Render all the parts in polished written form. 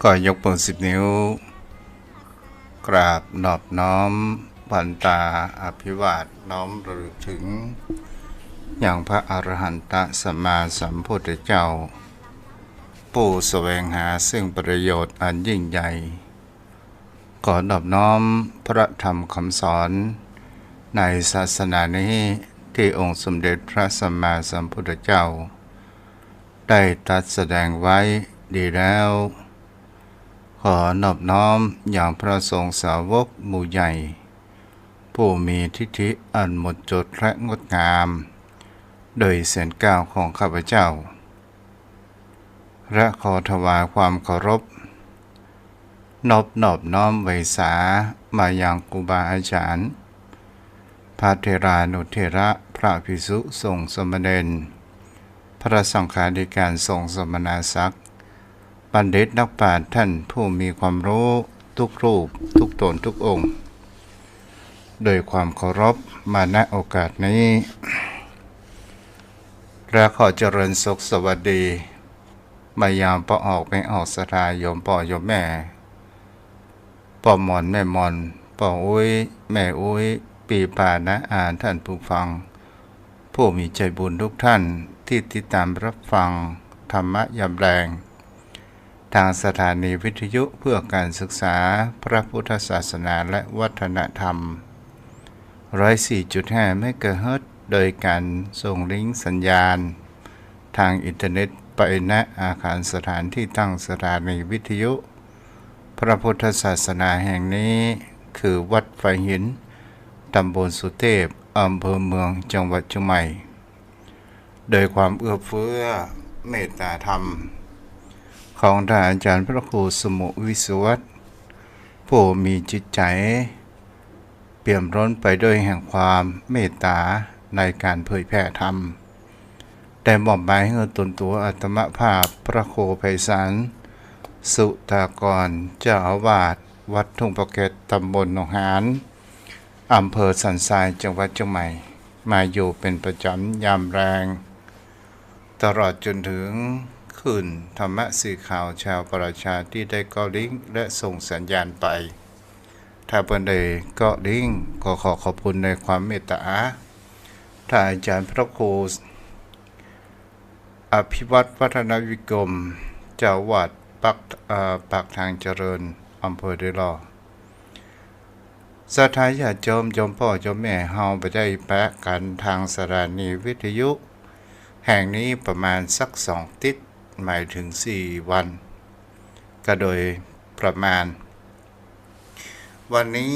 ก็ยกมือ10 นิ้วกราบนอบน้อมพันตาอภิวาทน้อมระลึกถึงอย่างพระอรหันตสัมมาสัมพุทธเจ้าผู้แสวงหาซึ่งประโยชน์อันยิ่งใหญ่ขอนอบน้อมพระธรรมคำสอนในศาสนานี้ที่องค์สมเด็จพระสัมมาสัมพุทธเจ้าได้ตรัสแสดงไว้ดีแล้วขอนอบน้อมอย่างพระสงฆ์สาวกหมู่ใหญ่ผู้มีทิฏฐิอันหมดจดและงดงามโดยเสียงกล่าวของข้าพเจ้าและขอถวายความเคารพนอบน้อมไวสามายังครูบาอาจารย์พระเถรานุเถระพระภิกษุสงฆ์สมณเณรพระสังฆาธิการสงฆ์สมณศักดิ์บัณฑิตนักปราชญ์ท่านผู้มีความรู้ทุกรูปทุกตนทุกองค์โดยความเคารพมาณโอกาสนี้และขอเจริญสุขสวัสดีมายามปอออกไม่ออกสถายโยมพ่อโยมแม่ปอหมอนแม่หมอนปออุ้ยแม่อุ้ยปีป่านะอ่านท่านผู้ฟังผู้มีใจบุญทุกท่านที่ติดตามรับฟังธรรมะยามแรงทางสถานีวิทยุเพื่อการศึกษาพระพุทธศาสนาและวัฒนธรรม 104.5 เมกะเฮิรตซ์โดยการส่งลิงก์สัญญาณทางอินเทอร์เน็ตไปณอาคารสถานที่ตั้งสถานีวิทยุพระพุทธศาสนาแห่งนี้คือวัดไฟหินตำบลสุเทพอำเภอเมืองจังหวัดเชียงใหม่โดยความเอื้อเฟื้อเมตตาธรรมของท่านอาจารย์พระครูสมุวิสุวัตผู้มีจิตใจเปี่ยมล้นไปด้วยแห่งความเมตตาในการเผยแผ่ธรรมแต่มอบหมายให้ตนตัวอาตมภาพพระครูไพศาลสุตากรเจ้าอาวาสวัดทุ่งปะเก็ดตำบลหนองหานอำเภอสันทรายจังหวัดเชียงใหม่มาอยู่เป็นประจำยามแรงตลอดจนถึงคืนธรรมะสื่อข่าวชาวประชาที่ได้ก็ลิงก์และส่งสัญญาณไปถ้าเพิ่นได้ก็ลิงก์ก็ขอขอบคุณในความเมตตาท่านอาจารย์พระครูอภิวัตรวัฒนวิกรมเจ้าวัดปากทางเจริญอำเภอเดลอสถานญาติโยมพ่อโยมแม่เฮาไปได้แปะกันทางสถานีวิทยุแห่งนี้ประมาณสัก2 ติดหมายถึง4 วันก็โดยประมาณวันนี้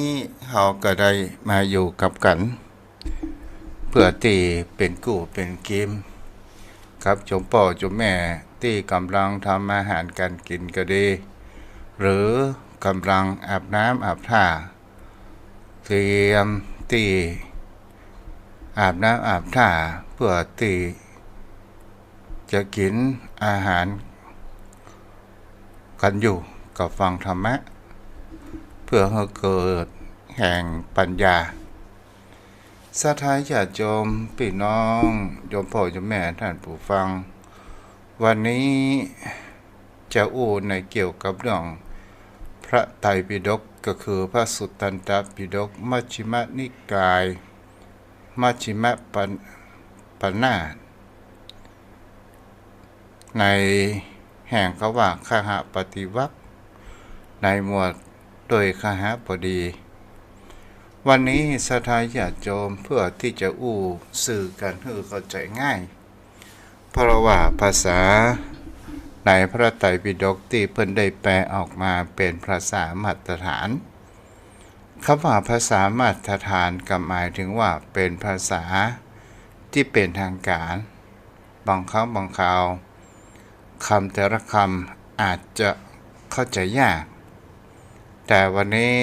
เราก็ได้มาอยู่กับกันเพื่อที่เป็นกู้เป็นกิมครับโยมพ่อโยมแม่ที่กำลังทำอาหารการกินก็ดีหรือกำลังอาบน้ำอาบท่าเตรียมที่อาบน้ำอาบท่าเพื่อที่จะกินอาหารกันอยู่กับฟังธรรมะเพื่อให้เกิดแห่งปัญญาสาธญาติโยมพี่น้องโยมพ่อโยมแม่ท่านผู้ฟังวันนี้จะอู้ในเกี่ยวกับเรื่องพระไตรปิฎกก็คือพระสุตตันตปิฎกมัชฌิมนิกายมัชฌิมปนาถในแห่งเขาว่าคหปฏิวรรคในหมวดโดยคหบดีวันนี้สถานญาติโยมเพื่อที่จะอู้สื่อกันให้เข้าใจง่ายเพราะว่าภาษาในพระไตรปิฎกที่เพิ่นได้แปลออกมาเป็นภาษามาตรฐานคำว่าภาษามาตรฐานก็หมายถึงว่าเป็นภาษาที่เป็นทางการบางครั้งบางคราวคำแต่ละคำอาจจะเข้าใจยากแต่วันนี้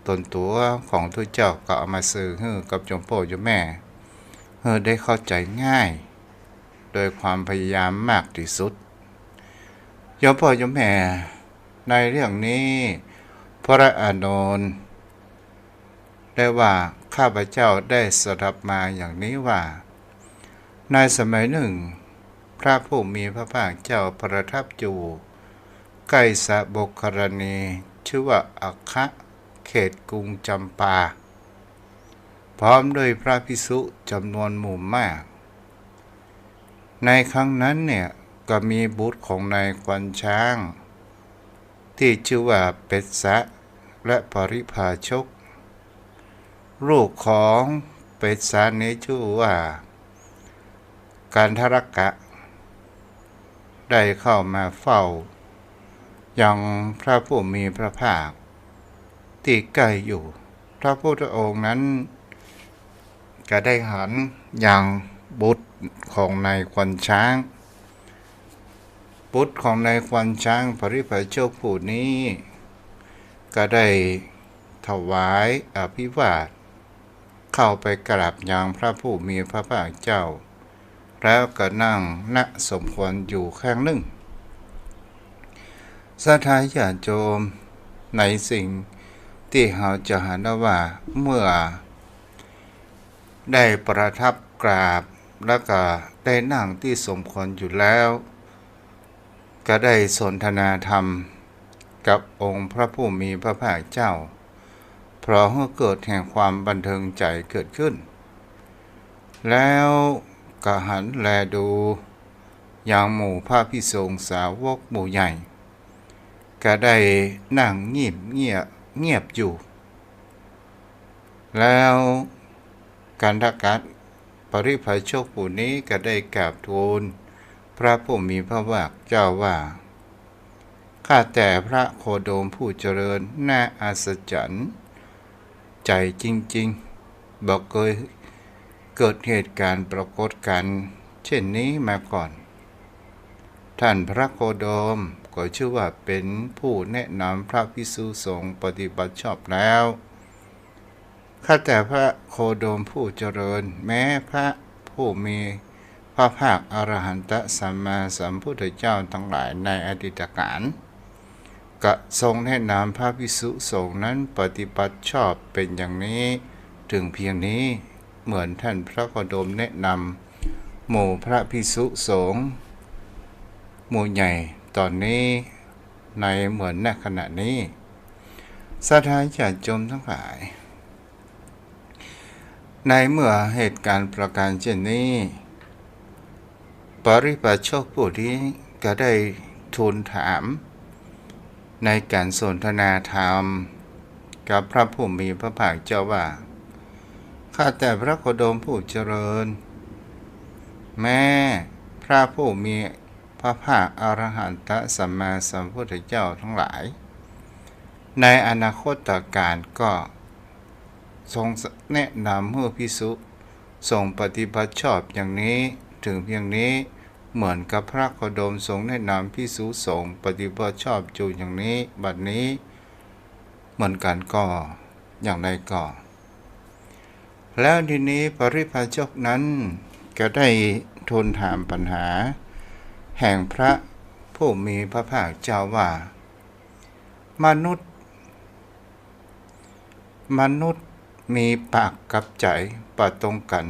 ตนตัวของทุกเจ้าก็เอามาสื่อให้กับโยมพ่อโยมแม่ให้ได้เข้าใจง่ายโดยความพยายามมากที่สุดโยมพ่อโยมแม่ในเรื่องนี้พระอานนท์ได้ว่าข้าพเจ้าได้สดับมาอย่างนี้ว่าในสมัยหนึ่งพระผู้มีพระภาคเจ้าประทับอยู่ ใกล้สะบกรณีชื่อว่าอัคคะเขตกรุงจำปาพร้อมด้วยพระภิกษุจำนวนหมู่มากในครั้งนั้นเนี่ยก็มีบุตรของนายควันช้างที่ชื่อว่าเป็ดสะและปริภาชกลูกของเป็ดสะนี้ชื่อว่าการทรกะได้เข้ามาเฝ้ายังพระผู้มีพระภาคที่ใกล้อยู่พระพุทธองค์นั้นก็ได้หันยังบุตรของนายควันช้างบุตรของนายควันช้างปริภาชกผู้นี้ก็ได้ถวายอภิวาทเข้าไปกราบยังพระผู้มีพระภาคเจ้าแล้วก็นั่งณสมควรอยู่ข้างหนึ่งศรัทธาญาติโยมในสิ่งที่เราจะเห็นว่าเมื่อได้ประทับกราบแล้วก็ได้นั่งที่สมควรอยู่แล้วก็ได้สนทนาธรรมกับองค์พระผู้มีพระภาคเจ้าเพราะเกิดแห่งความบันเทิงใจเกิดขึ้นแล้วก็หันแลดูอย่างหมู่พระภิกษุสาวกหมู่ใหญ่ก็ได้นั่งเงียบอยู่แล้วกันทกัสปริภาชกผู้นี้ก็ได้กราบทูลพระผู้มีพระภาคเจ้าว่าข้าแต่พระโคโดมผู้เจริญน่าอัศจรรย์ใจจริงๆบอกเคยเกิดเหตุการณ์ปรากฏการณ์เช่นนี้มาก่อนท่านพระโคโดมก็ชื่อว่าเป็นผู้แนะนำพระภิกษุสงฆ์ปฏิบัติชอบแล้วข้าแต่พระโคโดมผู้เจริญแม้พระผู้มีพระภาคอรหันตสัมมาสัมพุทธเจ้าทั้งหลายในอดีตการก็ทรงแนะนำพระภิกษุสงฆ์นั้นปฏิบัติชอบเป็นอย่างนี้ถึงเพียงนี้เหมือนท่านพระโคโดมแนะนำหมู่พระภิกษุสงฆ์หมู่ใหญ่ตอนนี้ในเหมือนณขณะนี้ศรัทธาญาติโยมทั้งหลายในเมื่อเหตุการณ์ประการเช่นนี้ปริภาชกผู้นี้ก็ได้ทูลถามในการสนทนาธรรมกับพระผู้มีพระภาคเจ้าว่าข้าแต่พระโคโดมผู้เจริญแม้พระผู้มีพระภาคอรหันตสัมมาสัมพุทธเจ้าทั้งหลายในอนาคตการก็ทรงแนะนำเมื่อภิกษุทรงปฏิบัติชอบอย่างนี้ถึงเพียงนี้เหมือนกับพระโคโดมทรงแนะนำภิกษุสงฆ์ปฏิบัติชอบอยู่อย่างนี้บัดนี้เหมือนกันก็อย่างไรก็แล้วทีนี้ปริภาชกนั้นก็ได้ทูลถามปัญหาแห่งพระผู้มีพระภาคเจ้าว่ามนุษย์มีปากกับใจปะตรงกัน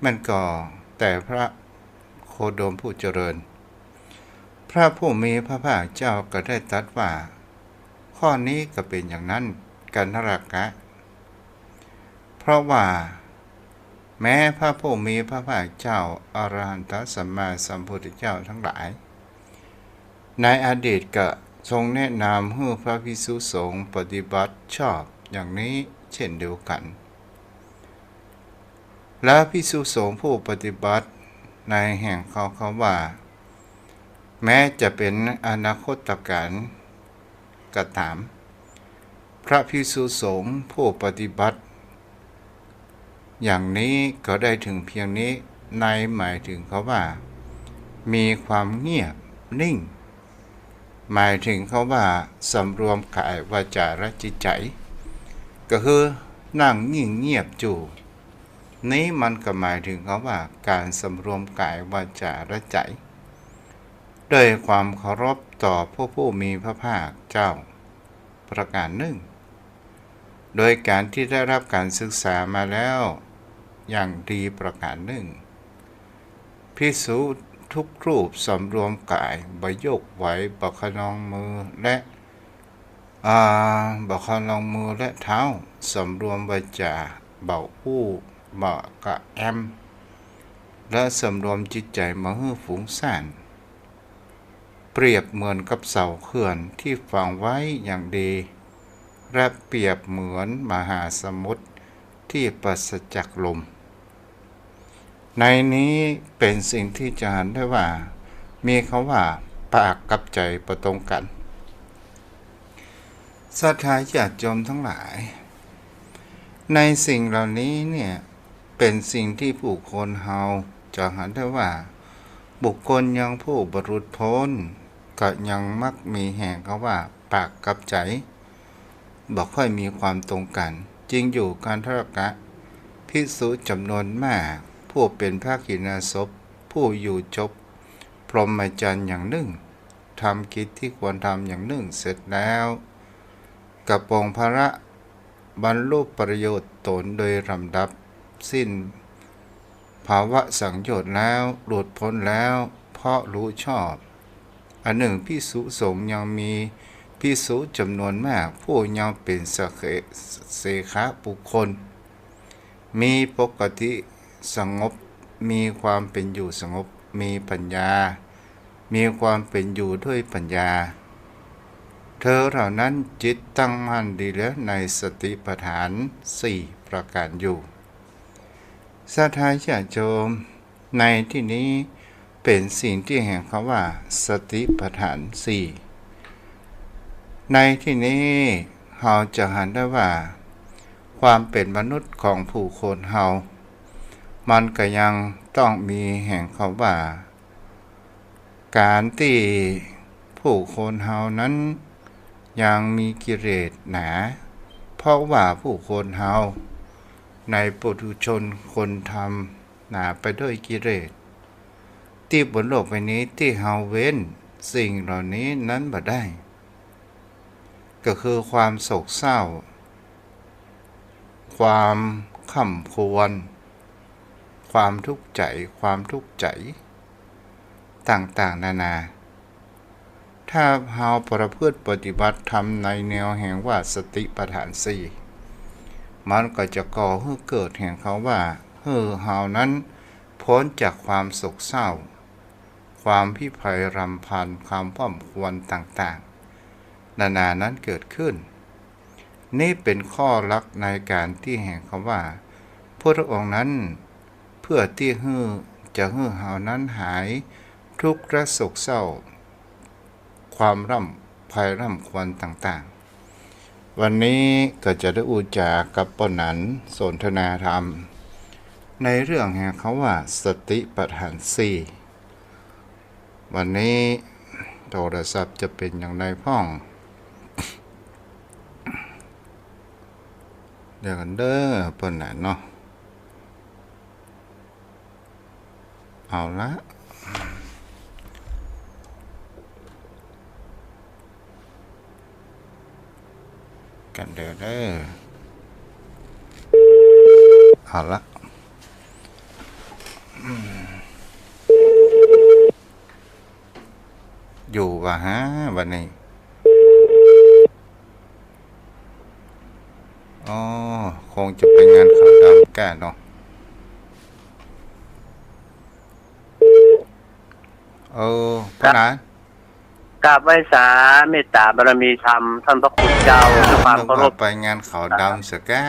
มันก็แต่พระโคโดมผู้เจริญพระผู้มีพระภาคเจ้าก็ได้ตรัสว่าข้อนี้ก็เป็นอย่างนั้นกันทรกะเพราะว่าแม้พระผู้มีพระภาคเจ้าอรหันตสัมมาสัมพุทธเจ้าทั้งหลายในอดีตก็ทรงแนะนำให้พระภิกษุสงฆ์ปฏิบัติชอบอย่างนี้เช่นเดียวกันและภิกษุสงฆ์ผู้ปฏิบัติในแห่งเขาว่าแม้จะเป็นอนาคตการก็ตามพระภิกษุสงฆ์ผู้ปฏิบัติอย่างนี้ก็ได้ถึงเพียงนี้ในหมายถึงเขาว่ามีความเงียบนิ่งหมายถึงเขาว่าสำรวมกายวาจาและจิตใจก็คือนั่งเงียบอยู่นี้มันก็หมายถึงเขาว่าการสำรวมกายวาจาและใจด้วยความเคารพต่อผู้มีพระภาคเจ้าประการหนึ่งโดยการที่ได้รับการศึกษามาแล้วอย่างดีประการหนึ่งภิกษุ ทุกรูปสำรวมกายบ่ยกไหวบ่ขนองมือและบ่ขนองมือและเท้าสำรวมวาจาเบาอู้บ่กะแอมและสำรวมจิตใจมาให้ฝูงซ่านเปรียบเหมือนกับเสาเขื่อนที่ฝังไว้อย่างดีและเปรียบเหมือนมหาสมุทรที่ปราศจากลมในนี้เป็นสิ่งที่จะเห็นได้ว่ามีคำว่าปากกับใจประตรงกันศรัทธาญาติโยมทั้งหลายในสิ่งเหล่านี้เนี่ยเป็นสิ่งที่ผู้คนเฮาจะเห็นได้ว่าบุคคลยังผู้บรรลุพ้นก็ยังมักมีแห่งคำว่าปากกับใจบ่ค่อยมีความตรงกันจริงอยู่การทรกะภิกษุจำนวนมากผู้เป็นพระกิณาสพผู้อยู่จบพรหมจรรย์อย่างหนึ่งทำกิจที่ควรทำอย่างหนึ่งเสร็จแล้วกระปองภาระบรรลุประโยชน์ตนโดยลำดับสิ้นภาวะสังโยชน์แล้วหลุดพ้นแล้วเพราะรู้ชอบอันหนึ่งภิกษุสงฆ์ยังมีภิกษุจำนวนมากผู้ยังเป็นเสขะบุคคลมีปกติสงบมีความเป็นอยู่สงบมีปัญญามีความเป็นอยู่ด้วยปัญญาเธอเหล่านั้นจิตตั้งมั่นดีแล้วในสติปัฏฐาน4ประการอยู่ศรัทธาญาติโยมในที่นี้เป็นสิ่งที่แห่งคำว่าสติปัฏฐาน4ในที่นี้เราจะเห็นได้ว่าความเป็นมนุษย์ของผู้คนเฮามันก็ยังต้องมีแห่งคำว่าการที่ผู้คนเฮานั้นยังมีกิเลสหนาเพราะว่าผู้คนเฮาในปุถุชนคนทำหนาไปด้วยกิเลสที่บนโลกใบนี้ที่เฮาเว้นสิ่งเหล่านี้นั้นบ่ได้ก็คือความโศกเศร้าความข่ำควรความทุกข์ใจความทุกข์ใจต่างๆนานาถ้าเฮาประพฤติปฏิบัติธรรมในแนวแห่งว่าสติปัฏฐาน4มันก็จะก่อให้เกิดแห่งเขาว่าเฮานั้นพ้นจากความโศกเศร้าความพิไพรำพันความพ่อมควรต่างๆนานานั้นเกิดขึ้นนี่เป็นข้อลักในการที่แห่งคำว่าพระองค์นั้นเพื่อที่จะให้เฮานั้นหายทุกข์และโศกเศร้าความภัยร่ำควรต่างๆวันนี้ก็จะได้อุจากับปนันสนทนาธรรมในเรื่องแห่งคำว่าสติปัฏฐาน4วันนี้โทรศัพท์จะเป็นอย่างไรพ่องเดี๋ยวกันเด้อปนันเนาะเอาละกันเด้อเอาละอยู่ว่ะฮะวันนี้อ๋อคงจะเป็นงานขาวดำแก่เนาะพระนานกราบไหว้สาเมตตาบารมีธรรมท่านพระคุณเจ้าด้วยความเคารพไปงานขาวดำสก้า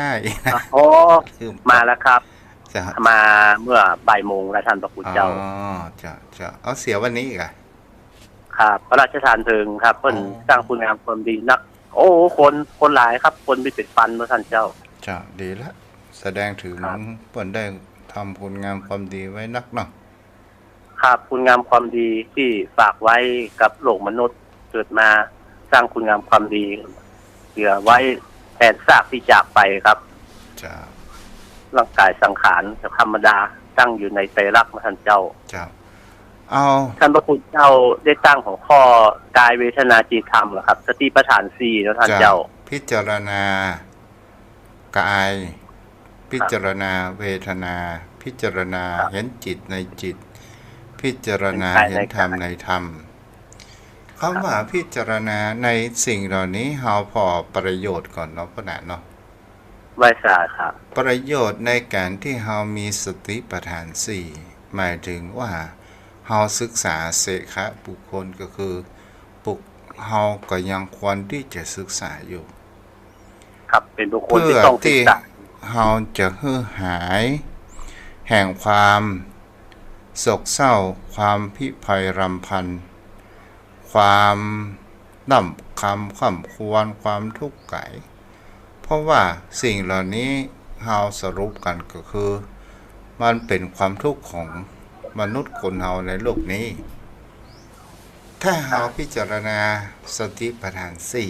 โอ้มาแล้วครับมาเมื่อบ่ายโมงแล้วท่านพระคุณเจ้าอ๋อจะเอาเสียวันนี้อีกอ่ะครับพระราชทานเพลิงครับเพิ่นสร้างคุณงามความดีนักโอ้คนหลายครับคนมีเป็นพันเมื่อท่านเจ้าจะดีละแสดงถึงเพิ่นได้ทำคุณงามความดีไว้นักเนาะครับคุณงามความดีที่ฝากไว้กับโลกมนุษย์เกิดมาสร้างคุณงามความดีเหลือไว้แทนซากที่จากไปครับร่างกายสังขารธรรมดาตั้งอยู่ในไตรลักษณ์ท่านเจ้าท่านพระคุณเจ้าได้ตั้งของข้อกายเวทนาจิตธรรมเหรอครับสติปัฏฐาน4แล้วท่านเจ้าพิจารณากายพิจารณาเวทนาพิจารณาเห็นจิตในจิตพ พิจารณาเห็นธรรมในธรรมคำว่าพิจารณาในสิ่งเหล่านี้เฮาพอประโยชน์ก่อนเนาะพ่อหนาเนาะไว้ทราบครับประโยชน์ในการที่เฮามีสติปัฏฐานสี่หมายถึงว่าเฮาศึกษาเสขะบุคคลก็คือปุกเฮาก็ยังควรที่จะศึกษาอยู่ครับเป็นบุคคลที่ต้องศึกษาเฮาจะฮือหายแห่งความโศกเศร้าความพิภัยรำพันความน่ำคำข่ำควรความทุกข์ไก่เพราะว่าสิ่งเหล่านี้เฮาสรุปกันก็คือมันเป็นความทุกข์ของมนุษย์คนเฮาในโลกนี้ถ้าเฮาพิจารณาสติปัฏฐานสี่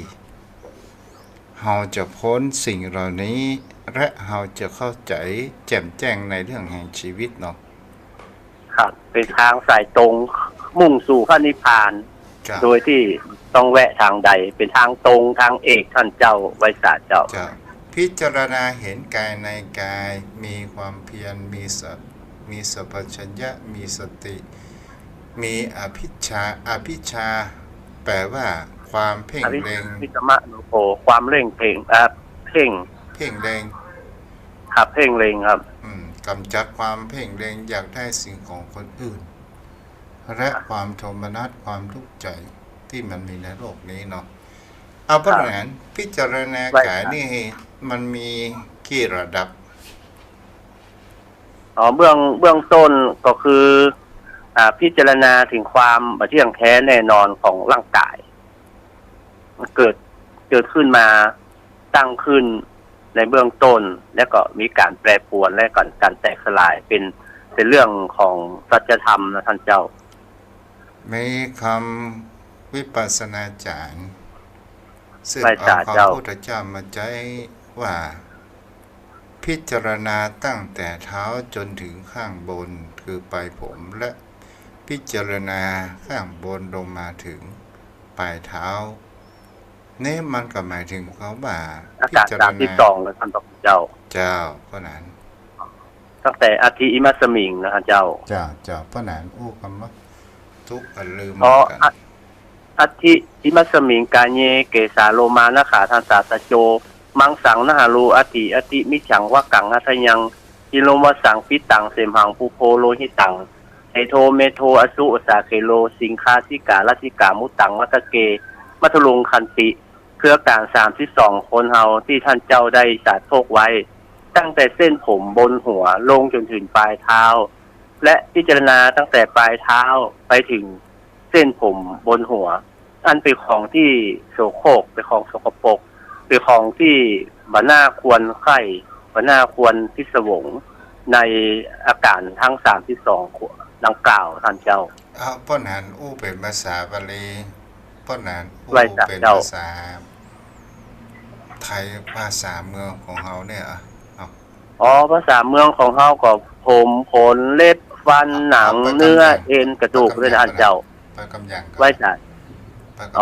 เฮาจะพ้นสิ่งเหล่านี้และเฮาจะเข้าใจแจ่มแจ้งในเรื่องแห่งชีวิตเนาะครับเป็นทางสายตรงมุ่งสู่พระนิพพานโดยที่ต้องแวะทางใดเป็นทางตรงทางเอกท่านเจ้าไวสาเจ้าพิจารณาเห็นกายในกายมีความเพียรมีสัพพัญญะมีสติมีอภิชาแปลว่าความเพ่งเล็งวิสมะโนโภความเร่งเพ่งเพ่งเล็งครับเพ่งเล็งครับกำจัดความเพ่งเล็งอยากได้สิ่งของคนอื่นและความโทมนัสความทุกข์ใจที่มันมีในโลกนี้เนาะเอาเพราะงั้นพิจารณากายนี่มันมีกี่ระดับเบื้องต้นก็คือพิจารณาถึงความเที่ยงแท้แน่นอนของร่างกายเกิดขึ้นมาตั้งขึ้นในเบื้องต้นแล้วก็มีการแปรปรวนและการแตกสลายเป็นเรื่องของสัจธรรมนะท่านเจ้ามีคำวิปัสสนาจารย์ซึ่งเอาของพระพุทธเจ้ามาใช้ว่าพิจารณาตั้งแต่เท้าจนถึงข้างบนคือปลายผมและพิจารณาข้างบนลงมาถึงปลายเท้านี่มันก็หมายถึงเขาว่าพิจารณาที่2แล้วท่านเจ้าเพราะนั้นตั้งแต่อธิอิมัสมิงนะท่านเจ้าเพราะนั้นอู้คำว่าทุกข์ลืมกันอธิอิมัสมิงกาเยเกสาโลมานะขาทันสาสโจมังสังนะหารูอติมิฉังวะกังอัทยังอิโลมะสังปิตังเสมหังภูโพโลหิตังไอโทเมโทอสุอสาเคโลสิงคาสิกาลสิกามุตังมัตเกมัทลุงคันติเพื่อการ32คนเฮาที่ท่านเจ้าได้สาธกไว้ตั้งแต่เส้นผมบนหัวลงจนถึงปลายเท้าและพิจารณาตั้งแต่ปลายเท้าไปถึงเส้นผมบนหัวอันเป็นของที่โสโครกเป็นของสกปรกเป็นของที่บ่น่าควรใคร่บ่น่าควรพิศวงในอาการทั้ง32ดังกล่าวท่านเจ้าป้อนหันอู้เป็นภาษาบาลีป้อนหันอู้เป็นภาษาไทยภาษาเมืองของเฮาเนี่ยภาษาเมืองของเฮาก็ผมขนเล็บฟันหนังเนื้อเอ็นกระดูกด้วยท่านเจ้าไปกำยังไว้จ้ะเ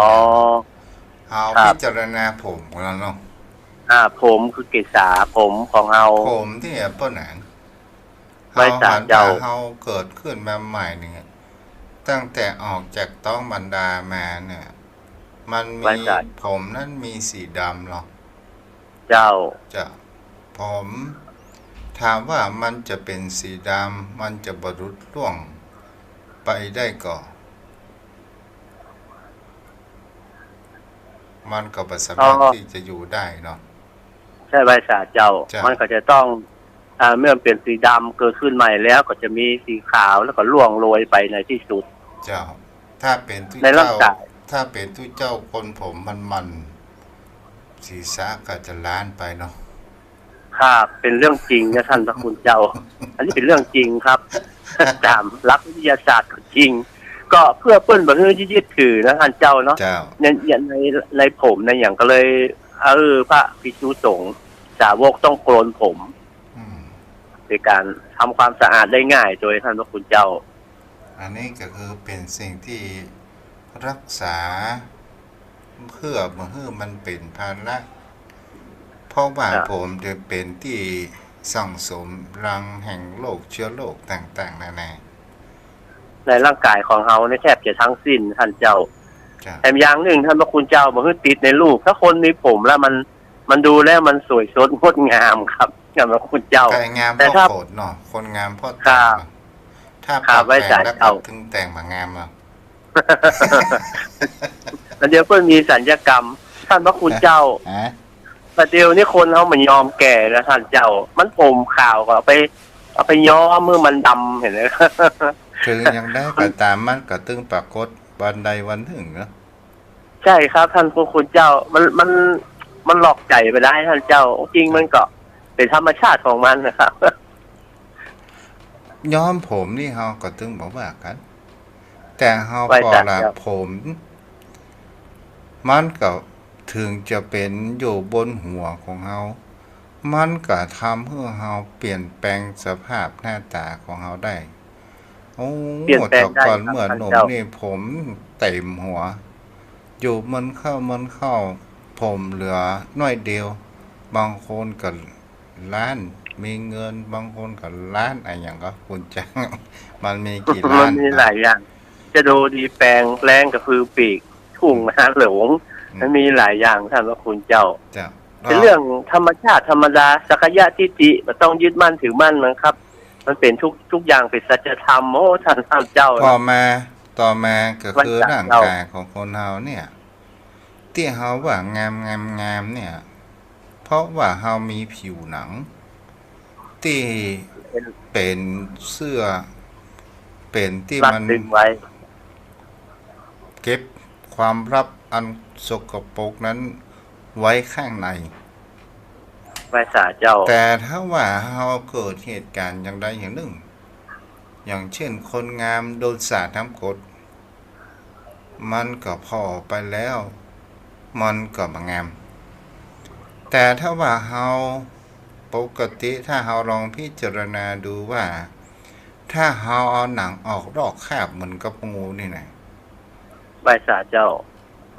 ฮาพิจารณาผมของเราเนาะผมคือเกษาผมของเฮาผมที่ป้อนหันไว้จ้ะเจ้าเฮาเกิดขึ้นมาใหม่เนี่ยตั้งแต่ออกจากท้องบรรดามาเนี่ยมันมีผมนั้นมีสีดำหรอเจ้าผมถามว่ามันจะเป็นสีดำมันจะบรรลุล่วงไปได้ก่อนมันก็บ่สามารถที่จะอยู่ได้เนาะใช่ใบสาเจ้ามันก็จะต้องเมื่อเป็นสีดำเกิดขึ้นใหม่แล้วก็จะมีสีขาวแล้วก็ล่วงโรยไปในที่สุดเจ้าถ้าเป็นทุเจ้าคนผมมันศีรษะก็จะล้านไปเนาะครับเป็นเรื่องจริงนะท่านพระคุณเจ้าอันนี้เป็นเรื่องจริงครับตามหลักวิทยาศาสตร์จริงก็เพื่อเปิ้นบ่ให้ยึดถือนะท่านเจ้าเนาะในผมในอย่างก็เลยพระภิกษุสงฆ์สาวกต้องโกนผมในการทำความสะอาดได้ง่ายโดยท่านพระคุณเจ้าอันนี้ก็คือเป็นสิ่งที่รักษาเพื่อบ่ให้มันเป็นภาระเพราะว่าผมจะเป็นที่สั่งสมรังแห่งโรคเชื้อโรคต่างๆนานา ในร่างกายของเฮาในแทบจะทั้งสิ้นท่านเจ้า จ้ะ แถมอย่างหนึ่งท่านพระคุณเจ้าบอกให้ติดในรูปถ้าคนมีผมแล้วมันดูแล้วมันสวยสดงดงามครับท่านพระคุณเจ้า ไก่งาม แต่ พ่อ ถ้า โขดเนาะคนงามพ่อ ครั แต่ง บ เนาะถ้า ครั ปา บ ก ไว้ แต่ง จ่าย แล้วก็ เอา ถึงแต่งมางามเนาะ แล้วเดี๋ยวเพิ่นมีสัญญกรรม ท่านพระคุณเจ้า ฮะ ประเดี๋ยวนี้คนเขามันยอมแก่แล้วท่านเจ้า มันผมขาวก็เอาไปย้อมเมื่อมันดำเห็นไหม ถึงยังได้ก็ตามมันก็ตึงปรากฏวันใดวันหนึ่งเนาะ ใช่ครับท่านพระคุณเจ้ามันหลอกใจไปได้ท่านเจ้า จริงมันก็เป็นธรรมชาติของมันนะครับ ย้อมผมนี่เฮาก็ตึงบอกว่ากัน แต่เฮา ไว้ พอ จัด ละ ครับ ผม มันก็ถึงจะเป็นอยู่บนหัวของเฮามันก็ทำให้เฮาเปลี่ยนแปลงสภาพหน้าตาของเฮาได้โอ้ เปลี่ยนแปลงได้ แต่ก่อน ครับ เมื่อ ท่าน หนุ่ม เจ้า นี่ผมเต็มหัว อยู่มันเข้าผมเหลือน้อยเดียว บางคนก็ล้านมีเงินบางคนก็ล้านอะไรอย่างก็คุณจัง มันมีกี่ มั ล้าน น มีหลายอย่าง จะดูดีแปลงแรงกับพือปีกทุ่งนาหลงมันมีหลายอย่างท่านพระคุณเจ้า เจ้า เป็นเรื่องธรรมชาติธรรมดาสักยะทิฏฐิมันต้องยึดมั่นถือมั่นมันครับ มันเป็นทุกอย่างเป็นสัจธรรมโอ้ท่านเจ้า ต่อมาก็คือ วันจั ร่าน ทร์ งกายของคนเฮาเนี่ยที่เฮาว่างามเนี่ย เพราะว่าเฮามีผิวหนัง ที่ เป็น เป็นเสื้อ เป็นที่ รัด มัน ดึงไว้ เก็บความลับอันสกปรกนั้นไว้ข้างใน ไว้สาเจ้า แต่ถ้าว่าเฮาเกิดเหตุการณ์อย่างใดอย่างหนึ่ง อย่างเช่นคนงามโดนสาดน้ำกรดมันก็พอไปแล้ว มันก็บ่งาม แต่ถ้าว่าเฮาปกติถ้าเฮาลองพิจารณาดูว่า ถ้าเฮาเอาหนังออกดอกคาบเหมือนกับงูนี่นะ ไว้สาเจ้า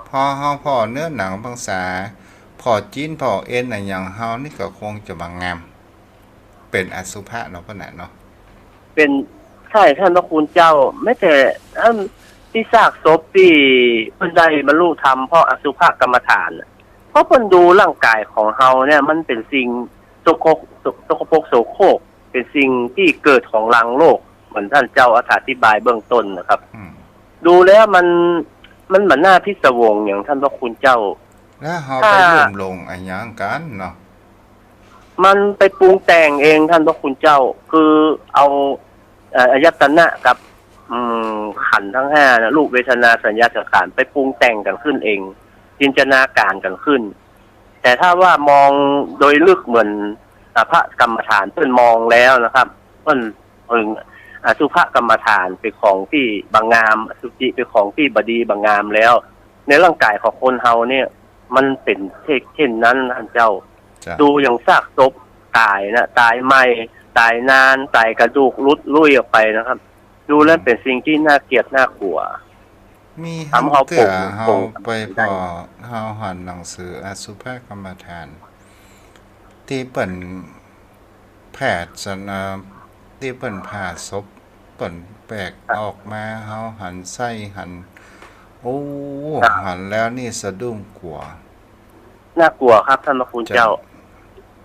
พอเฮาพอเนื้อหนังบางษาพอจีนพอเอ็นอะไรอย่างเฮานี่ก็คงจะบ่งาม เป็นอสุภะเนาะปะน่ะเนาะ เป็นใช่ท่านพระคุณเจ้าไม่แต่อันที่ซากศพที่เพิ่นได้บรรลุธรรมเพราะอสุภกรรมฐานน่ะเพราะเพิ่นดูร่างกายของเฮาเนี่ย มันเป็นสิ่งสกปรกโสโครกเป็นสิ่งที่เกิดของรังโลกเหมือนท่านเจ้าอธิบายเบื้องต้นนะครับ อืม ดูแล้วมันเหมือนหน้าพิศวงอย่างท่านพระคุณเจ้า แล้วเฮาไปลุ่มลงอะไรอย่างกันเนาะ มันไปปรุงแต่งเองท่านพระคุณเจ้า คือเอาอายตนะกับขันธ์ทั้งห้านะรูปเวทนาสัญญาสังขารไปปรุงแต่งกันขึ้นเอง จินตนาการกันขึ้น แต่ถ้าว่ามองโดยลึกเหมือนพระกรรมฐานเพิ่นมองแล้วนะครับเพิ่นอสุภกรรมฐานเป็นของที่บางงามอสุจิเป็นของที่บดีบางงามแล้ว ในร่างกายของคนเฮาเนี่ย มันเป็นเช่นนั้นท่านเจ้า จ้ะ ดูอย่างซากศพตายนะตายไหมตายนานตายกระดูกรุดลุ่ยออกไปนะครับ ดูแล้วเป็นสิ่งที่น่าเกลียดน่ากลัว มี ทำเฮา เตือ ปลูก เฮา ปลูก ไปพอเฮาหันหนังสืออสุภกรรมฐาน ที่เปิ่นแพทย์สนาที่เปิ่นผ่าศพเปิ่นแปลกออกมาเฮาหันไส้หัน โอ้หันแล้วนี่สะดุ้งกว่า น่ากลัวครับท่านพระคุณเจ้า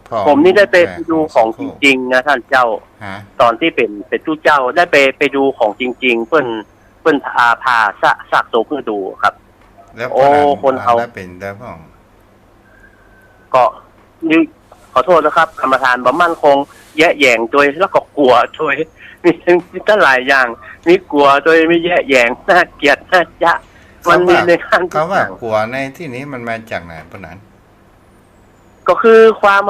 พอ ผมนี่ได้ไป แปลก ดูของจริงๆนะท่านเจ้า ฮะ ตอนที่เป็นตู้เจ้าได้ไปดูของจริง ๆ เพิ่นผ่าซากศพเพื่อดูครับ แล้ว โอ้คนเฮา ได้เป็นได้พ่อง ก็นี่ขอโทษนะครับกรรมฐานบ่มั่นคง แยะแยงโดยแล้วก็กลัวโดยมีตั้งหลายอย่างมีกลัวโดยไม่แยะแยงน่าเกลียดน่าจะมันมีในขั้น เขาว่ากลัวในที่นี้มันมาจากไหนปะนั้น ก็คือความ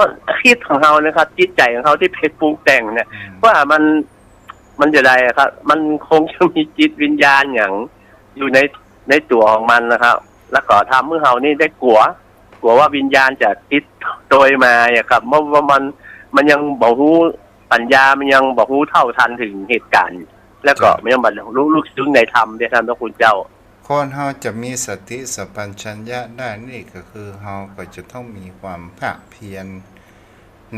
คิดของเรานะครับ จิตใจของเขาที่เป็นปรุงแต่งเนี่ย ว่ามันจะได้ครับ มันคงจะมีจิตวิญญาณอย่างอยู่ในตัวของมันนะครับ แล้วก็ทำให้เรานี่ได้กลัวว่าวิญญาณจะติดโดยมาอะครับเพราะว่ามันยังบอกรู้ปัญญามันยังบอกรู้เท่าทันถึงเหตุการณ์ แล้วก็มันยังบัดรู้ลึกซึ้งในธรรมที่ท่านพระคุณเจ้า คนเฮาจะมีสติสัมปชัญญะได้นี่ก็คือเฮาก็จะต้องมีความภาคเพียร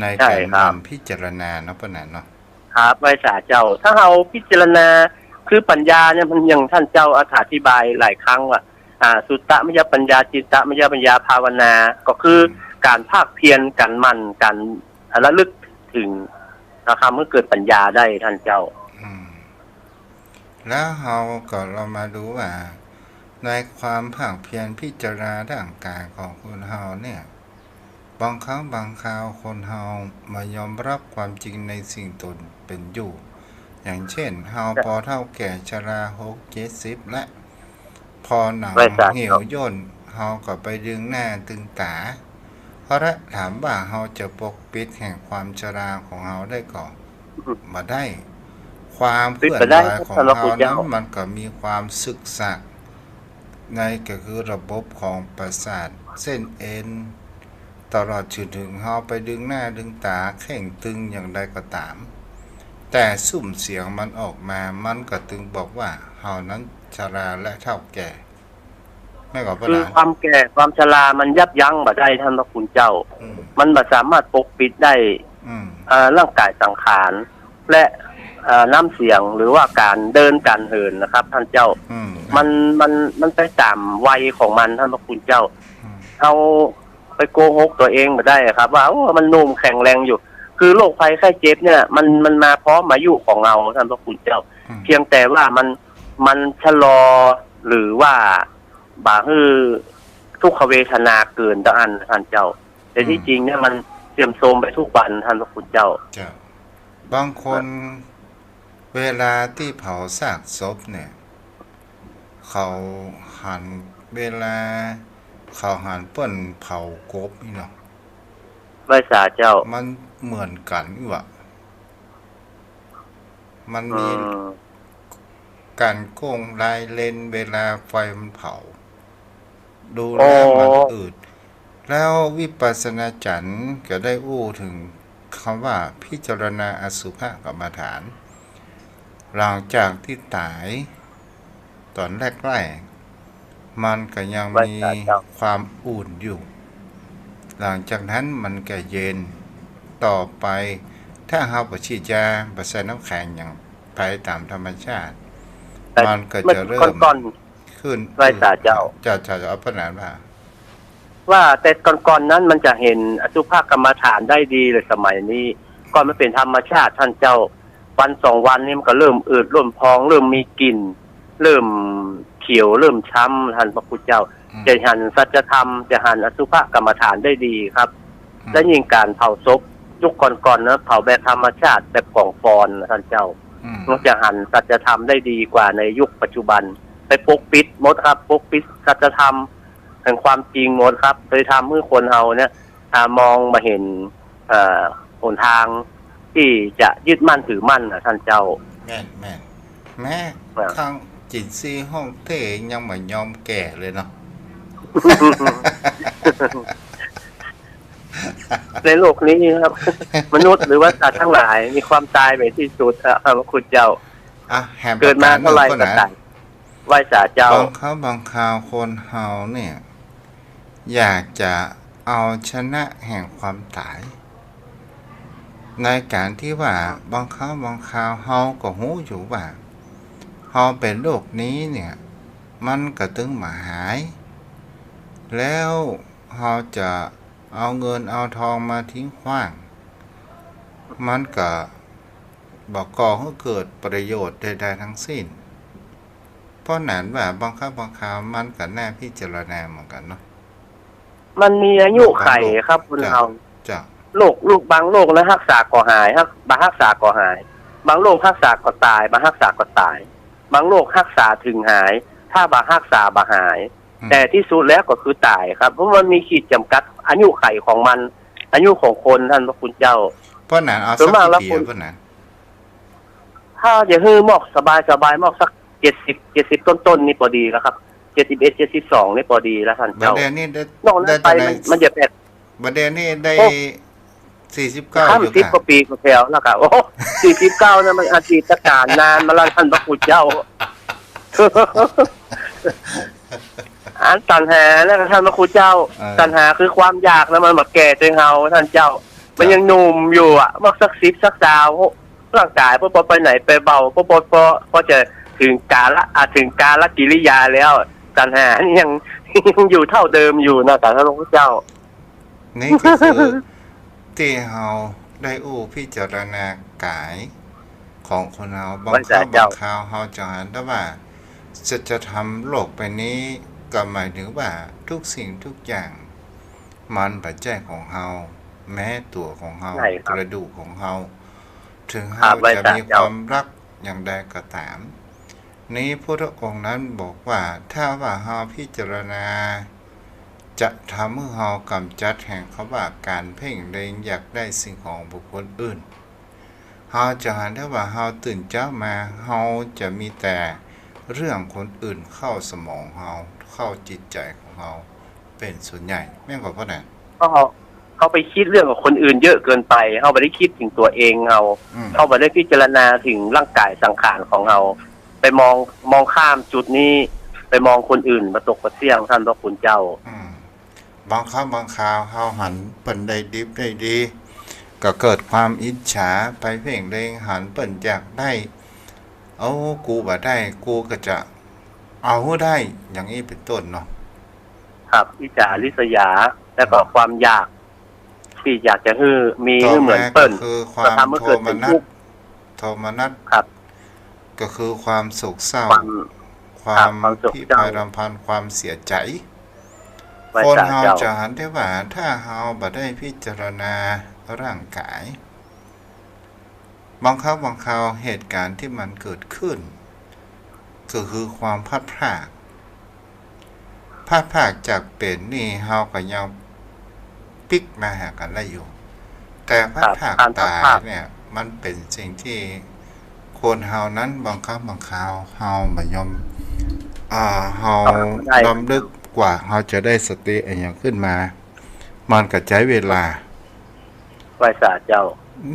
ใน ใช่ การ ครับ นำพิจารณาเนาะปะนั้นเนาะ ครับไว้สาเจ้า ถ้าเราพิจารณา คือปัญญาเนี่ยมันอย่างท่านเจ้าอธิบายหลายครั้งว่าสุตตมยปัญญาจิตตมยปัญญาภาวนาก็คือการภาคเพียรกันมันการระลึกถึงนะครับเมื่อเกิดปัญญาได้ท่านเจ้าแล้วเรามาดูว่าในความภาคเพียรพิจารณาร่างกายของคนเฮาเนี่ยบางครั้งบางคราวคนเฮามายอมรับความจริงในสิ่งตนเป็นอยู่อย่างเช่นเฮาพอเท่าแก่ชรา60-70และพอหนังเหี่ยวย่นเฮาก็ไปดึงหน้าตึงตาเพราะถ้าถามว่าเฮาจะปกปิดแห่งความชราของเฮาได้ก่อนมาได้ความเคลื่อนไหวของเฮานั้นมันก็มีความสึกสักในก็คือระบบของประสาทเส้นเอ็นตลอดถึงเฮาไปดึงหน้าดึงตาแข็งตึงอย่างใดก็ตามแต่สุ่มเสียงมันออกมามันก็ตึงบอกว่าเฮานั้นชราและเฒ่าแก่ไม่ก็คือความแก่ความชรามันยับยั้งบ่ได้ท่านพระคุณเจ้ามันบ่สามารถปกปิดได้ร่างกายสังขารและน้ำเสียงหรือว่าการเดินการเหินนะครับท่านเจ้ามันไปตามวัยของมันท่านพระคุณเจ้าเอาไปโกหกตัวเองบ่ได้ครับว่ามันนุ่มแข็งแรงอยู่คือโรคภัยไข้เจ็บเนี่ยมันมาพร้อมอายุของเราท่านพระคุณเจ้าเพียงแต่ว่ามันชะลอหรือว่าบ่ฮือทุกขเวทนาเกินต่ออันท่านเจ้าแต่ที่จริงเนี่ยมันเสื่อมโทรมไปทุกวันท่านพระคุณเจ้าบางคนเวลาที่เผาซากศพเนี่ยเขาหันเวลาเขาหันเปิ้นเผากบนี่เนาะไว้สาเจ้ามันเหมือนกันว่ะมันมีการโกงลายเลนเวลาไฟมันเผาดูแล้วมันอืดแล้ววิปัสสนาจันทร์ก็ได้อู้ถึงคำว่าพิจารณาอสุภกรรมฐานหลังจากที่ตายตอนแรกๆมันก็ยังมีความอุ่นอยู่หลังจากนั้นมันก็เย็นต่อไปถ้าเฮาบ่ฉีดยาบ่ใส่น้ำแข็งอย่างไปตามธรรมชาติมันก็จะเริ่มขึ้นไว้สาเจ้าจะเอาปัญหาว่าแต่ก่อนๆนั้นมันจะเห็นอสุภกรรมฐานได้ดีเลยสมัยนี้ก็มันเป็นธรรมชาติท่านเจ้าวัน2วันนี้มันก็เริ่มอืดเริ่มพองเริ่มมีกลิ่นเริ่มเขียวเริ่มช้ำท่านพระพุทธเจ้าจะหันสัจธรรมจะหันอสุภกรรมฐานได้ดีครับและยิ่งการเผาศพยุคก่อนๆนะเผาแบบธรรมชาติแบบกล่องฟอนท่านเจ้ามันจะหันสัจธรรมได้ดีกว่าในยุคปัจจุบันไปปกปิดหมดครับปกปิดสัจธรรมแห่งความจริงหมดครับโดยทำให้คนเฮาเนี่ยมองมาเห็นหนทางที่จะยึดมั่นถือมั่นท่านเจ้าแม่ข้างจิตซีห้องเทยังไม่ยอมแก่เลยเนาะ ในโลกนี้ครับ มนุษย์หรือว่าสัตว์ทั้งหลายมีความตายไปที่สุดพระคุณเจ้าเกิดมาเท่าไรก็ตายไหว้สาเจ้าบางคราวคนเฮาเนี่ยอยากจะเอาชนะแห่งความตายในการที่ว่าบางครั้งบางคราวเฮาก็รู้อยู่ว่าเฮาเป็นโรคนี้เนี่ยมันก็ตึงมาหายแล้วเฮาจะเอาเงินเอาทองมาทิ้งขว้างมันก็บ่ก่อให้เกิดประโยชน์ใดๆทั้งสิ้นเพราะนั้นว่าบางครั้งบางคราวมันก็น่าพิจารณาเหมือนกันเนาะมันมีอายุไขครับคุณเฮาโรคบางโรคนะรักษาก็หายบางรักษาก็หายบางโรครักษาก็ตายบางรักษาก็ตายบางโรครักษาถึงหายถ้าบางรักษาบ่หายแต่ที่สุดแล้วก็คือตายครับเพราะมันมีขีดจำกัดอายุไขของมันอายุของคนท่านพระคุณเจ้าเพราะนั้นเอาสักกี่ปีเพราะนั้นถ้าจะฮือมอกสบายมอกสัก70ต้นๆนี่พอดีแล้วครับ71 72นี่พอดีแล้วท่านเจ้าบัดเดี๋ยวนี้ได้ไปมันจะแบบบัดเดี๋ยวนี้ได้49อยู่ค่ะ30กว่าปีก็แล้วแล้วก็โอ้49นั่นมันอดีตการนานมาแล้วท่านพระคุณเจ้าตัณหาแล้วท่านพระคุณเจ้าตัณหาคือความอยากแล้วมันมาแก่ใจเฮาท่านเจ้ามันยังหนุ่มอยู่อ่ะมักสัก10สัก20ร่างกายพอไปไหนไปเบาพอจะ ถึงกาลกิริยาแล้วตัณหานี่ยังอยู่เท่าเดิมอยู่นะแต่พระพุทธเจ้านี่ก็คือที่เฮาได้พิจารณากายของคนเฮาบางคราวเฮาจะเห็นได้ว่าจะทำโลกไปนี้ก็หมายถึงว่าทุกสิ่งทุกอย่างมันปัจจัยของเฮาแม้ตัวของเฮากระดูกของเฮาถึงเฮาจะมีความรักอย่างใดก็ตามนี้พระองค์นั้นบอกว่าถ้าว่าเฮาพิจารณาจะทำให้เฮากำจัดแห่งเขาว่าการเพ่งเล็งอยากได้สิ่งของบุคคลอื่นเฮาจะเห็นได้ว่าเฮาตื่นเช้ามาเฮาจะมีแต่เรื่องคนอื่นเข้าสมองเฮาเข้าจิตใจของเฮาเป็นส่วนใหญ่แม่นบ่พ่อน่ะเขาไปคิดเรื่องของคนอื่นเยอะเกินไปเขาไม่ได้คิดถึงตัวเองเขาไม่ได้พิจารณาถึงร่างกายสังขารของเราไปมองข้ามจุดนี้ไปมองคนอื่นมาตกประเสี่ยงท่านพระคุณเจ้าบางครั้งบางคราวเฮาหันเปิ้นได้ดิบได้ดีก็เกิดความอิจฉาไปเพ่งเล็งหันเปิ้นอยากได้เอากูบ่ได้กูก็จะเอาได้อย่างนี้เป็นต้นเนาะครับอิจฉาริษยาแล้วก็ความอยากที่อยากจะมีเหมือนเปิ้นคือความโทมนัสครับก็คือความโศกเศร้าความพิพายรำพันความเสียใจคนเฮาจะหันได้ว่าถ้าเฮาบ่ได้พิจารณาร่างกายบางครั้งบางคราวเหตุการณ์ที่มันเกิดขึ้นก็คือความพลาดพลาดจากเป็นนี่เฮาก็ยังปิกมาหากันได้อยู่แต่พลาดตายเนี่ยมันเป็นสิ่งที่คนเฮานั้นบางครั้งบางคราวเฮาบ่ยอมเฮาลำลึกกว่าเฮาจะได้สติอย่างขึ้นมามันก็ใช้เวลาไหว้สาเจ้า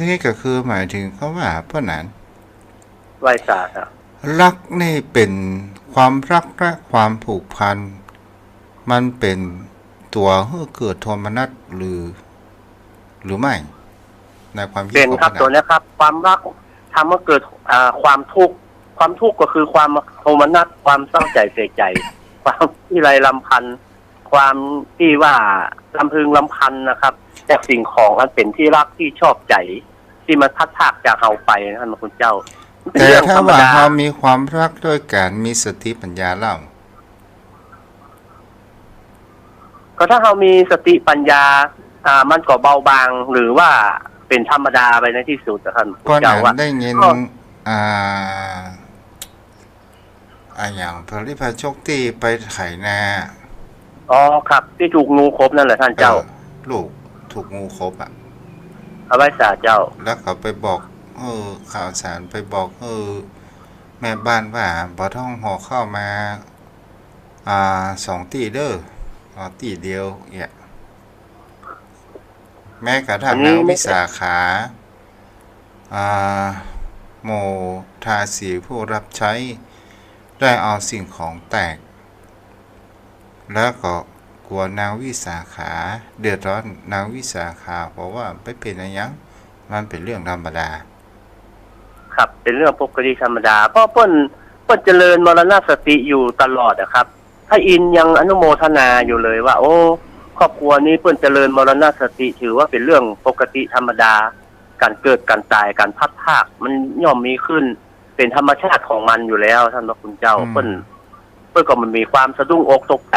นี่ก็คือหมายถึงเขาว่าเพราะนั้นไหว้สาครับรักนี่เป็นความรักและความผูกพันมันเป็นตัวให้เกิดโทมนัสหรือไม่ในความคิดเป็นครับตัวนี้ครับความรักทำให้เกิดความทุกข์ก็คือความโทมนัสความเศร้าใจเสียใจความที่ไรลำพันความที่ว่าลำพึงลำพันนะครับจากสิ่งของอันเป็นที่รักที่ชอบใจที่มันพัดพากจากเฮาไปท่านพระคุณเจ้าแต่ถ้าว่าเฮามีความรักด้วยการมีสติปัญญาเล่าก็ถ้าเฮามีสติปัญญามันก็เบาบางหรือว่าเป็นธรรมดาไปในที่สุดท่านพระเจ้าว่าได้ยินอย่างพระริพาชกที่ไปไถนาอ๋อครับที่ถูกงูคบนั่นแหละท่านเจ้าลูกถูกงูคบเอาไว้สาเจ้าแล้วเขาไปบอกข่าวสารไปบอกแม่บ้านว่าบ่ต้องห่อเข้ามา2ตีเด้อตีเดียวเนี่ยแม้กระทั่งนักวิสาขาโมทาสีผู้รับใช้ได้เอาสิ่งของแตกแล้วก็กลัวนางวิสาขาเดือดร้อนนางวิสาขาเพราะว่าไม่เป็นอะไรยังมันเป็นเรื่องธรรมดาครับเป็นเรื่องปกติธรรมดาเพราะเปิ้นเจริญมรณสติอยู่ตลอดนะครับถ้าอินยังอนุโมทนาอยู่เลยว่าโอ้ครอบครัวนี้เปิ้นเจริญมรณสติถือว่าเป็นเรื่องปกติธรรมดาการเกิดการตายการพัดพากมันย่อมมีขึ้นเป็นธรรมชาติของมันอยู่แล้วท่านพระคุณเจ้าเปิ้นก็มันมีความสะดุ้งอกตกใจ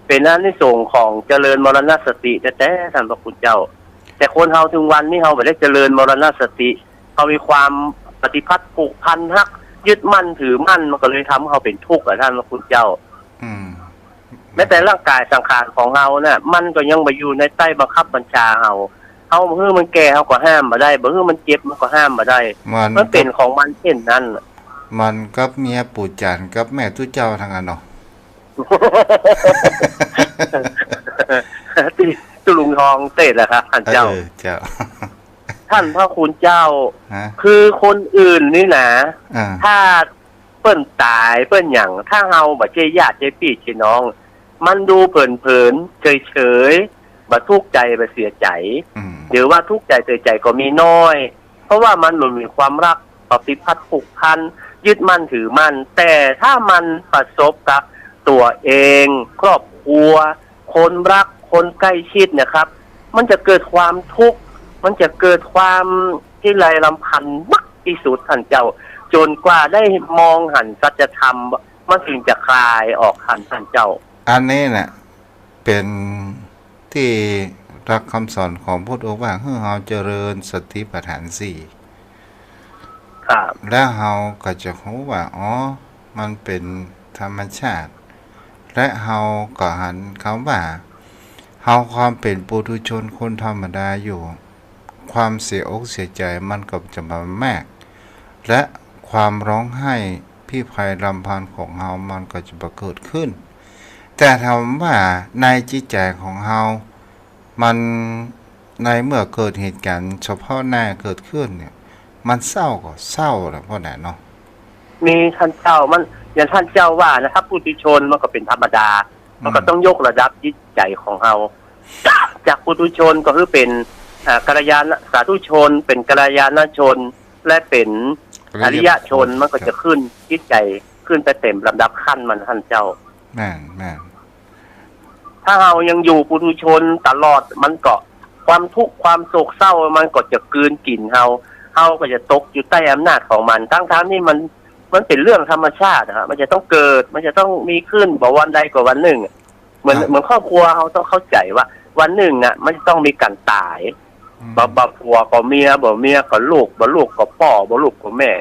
เป็นอานิสงส์ของเจริญมรณสติแต่ท่านพระคุณเจ้าแต่คนเฮาถึงวันนี้เฮาไม่ได้เจริญมรณสติเฮามีความปฏิพัทธ์ผูกพันฮักยึดมั่นถือมั่นมันก็เลยทำให้เฮาเป็นทุกข์ท่านพระคุณเจ้าแม้แต่ร่างกายสังขารของเฮาเนี่ยมันก็ยังบ่อยู่ในใต้บังคับบัญชาเฮาเมื่อมันแก่เฮาก็ห้ามบ่ได้เมื่อมันเจ็บมันก็ห้ามบ่ได้มันเป็นของมันเช่นนั้นมันกับเมียปู่จันกับแม่ตู้เจ้าทั้งนั้นเนาะตุลุงทองเต้แหละครับท่านเจ้าท่านพระคุณเจ้าคือคนอื่นนี่นะถ้าเปิ้นตายเปิ้นหยังถ้าเฮาบ่ใช่ญาติใช่พี่ใช่น้องมันดูเผินๆเฉยๆบ่ทุกข์ใจบ่เสียใจหรือว่าทุกข์ใจเสียใจก็มีน้อยเพราะว่ามันมีความรักปฏิพัทธ์ผูกพัน ยึดมั่นถือมั่นแต่ถ้ามันประสบกับตัวเองครอบครัวคนรักคนใกล้ชิดเนี่ยครับมันจะเกิดความทุกข์มันจะเกิดความที่ไรลำพันธ์มากที่สุดท่านเจ้าจนกว่าได้มองหันสัจธรรมมันถึงจะคลายออกท่านเจ้าอันนี้เนี่ยเป็นที่รักคำสอนของพุทธองค์ว่าให้เราเจริญสติปัฏฐานสี่แล้วเราก็จะรู้ว่าอ๋อมันเป็นธรรมชาติและเราก็หันคำว่าเราความเป็นปุถุชนคนธรรมดาอยู่ความเสียอกเสียใจมันก็จะมามากและความร้องไห้พี่ภัยรำพันของเรามันก็จะเกิดขึ้นแต่ถามว่าในจิตใจของเรามันในเมื่อเกิดเหตุการณ์เฉพาะหน้าเกิดขึ้นเนี่ยมันเศร้าก็เศร้าแหละเพราะไหนเนาะมีท่านเจ้ามันอย่างท่านเจ้าว่านะครับปุถุชนมันก็เป็นธรรมดามันก็ต้องยกระดับจิตใจของเราจากปุถุชนก็คือเป็นกัลยาณสาธุชนเป็นกัลยาณชนและเป็นอริยชนมันก็จะขึ้นจิตใจขึ้นไปเต็มลำดับขั้นมันท่านเจ้าแม่นถ้าเรายังอยู่ปุถุชนตลอดมันก็ความทุกข์ความโศกเศร้ามันก็จะกลืนกินเราก็จะตกอยู่ใต้อำนาจของมันทั้งนี่มันเป็นเรื่องธรรมชาติครับมันจะต้องเกิดมันจะต้องมีขึ้นบอกวันใดกว่าวันหนึ่งเหมือนครอบครัวเขาต้องเข้าใจว่าวันหนึ่งมันจะต้องมีการตายบ่ผัวก็เมียบ่เมียก็ลูกบ่ลูกก็พ่อบ่ลูกก็แม่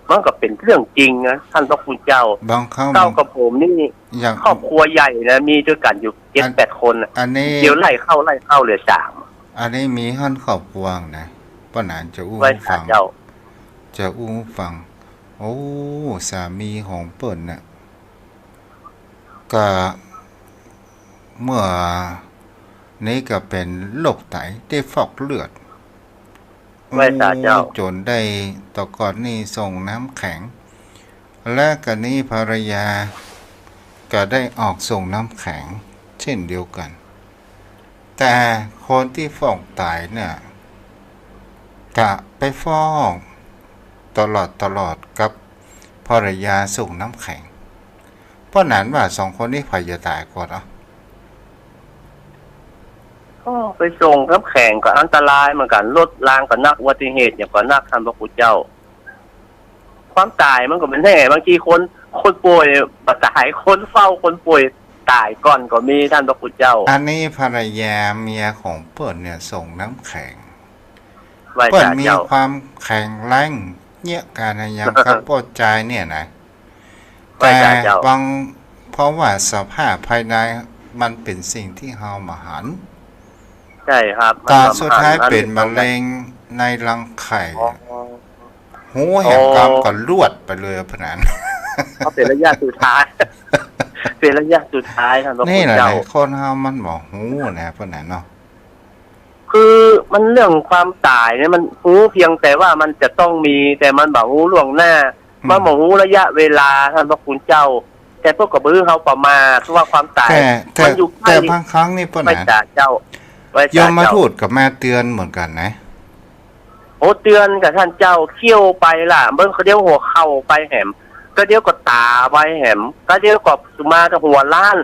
มันก็เป็นเรื่องจริงนะท่านพระคุณเจ้าเจ้ากับผมนี่ครอบครัวใหญ่นะมีด้วยกันอยู่7-8 คนเดี๋ยวไล่เข้าเหลือ3อันนี้มีท่านครอบครัวนะป้านานจะอู้ฟังจะอู้ฟังโอ้สามีของเปิ้นน่ะก็เมื่อนี้ก็เป็นโรคไตได้ฟอกเลือดจนได้ต่อก่อนนี่ส่งน้ำแข็งและกันนี้ภรรยาก็ได้ออกส่งน้ำแข็งเช่นเดียวกันแต่คนที่ฟอกไตเนี่ยจะไปฟอกตลอดกับภรรยาส่งน้ำแข็งเพราะนั้นว่า2 คนนี้ใครจะตายก่อนก็ไปส่งน้ำแข็งก็อันตรายเหมือนกันรถรางก็นักอุบัติเหตุอย่างก็นักท่านพระคุณเจ้าความตายมันก็เป็นแน่บางทีคนป่วยตายคนเฝ้าคนป่วยตายก่อนก็มีท่านพระคุณเจ้าอันนี้ภรรยาเมียของเปิ้ลเนี่ยส่งน้ำแข็งเปิ้ลมีความแข็งแรงเนี่ยการยังกับปอดใจเนี่ยนะแต่บางเพราะว่าสภาพภายในมันเป็นสิ่งที่เฮามาหันใช่ครับตอนสุดท้ายเป็นมะเร็งในรังไข่หูแห่งกรรมก็ลวดไปเลยพนันเขาเป็นระยะสุดท้ายท่านพระคุณเจ้านี่แหละคนเฮามันบอกหูนะพนันเนาะคือมันเรื่องความตายเนี่ยมันรู้เพียงแต่ว่ามันจะต้องมีแต่มันบอกรู้ล่วงหน้ามันบอกรู้ระยะเวลาท่านพระคุณเจ้าแต่พวกกระบือเขาประมาทว่าความตายมันอยู่แต่บางครั้งนี่ปนะเจ้ายมมาทูตกับแม่เตือนเหมือนกันนะโอ้เตือนกับท่านเจ้าเขี้ยวไปล่ะเบิ่งเขาเดียวหัวเข่าไปแหมก็เดียวก็ตาไปแหมก็เดียวก็สุมากับหัวล้าน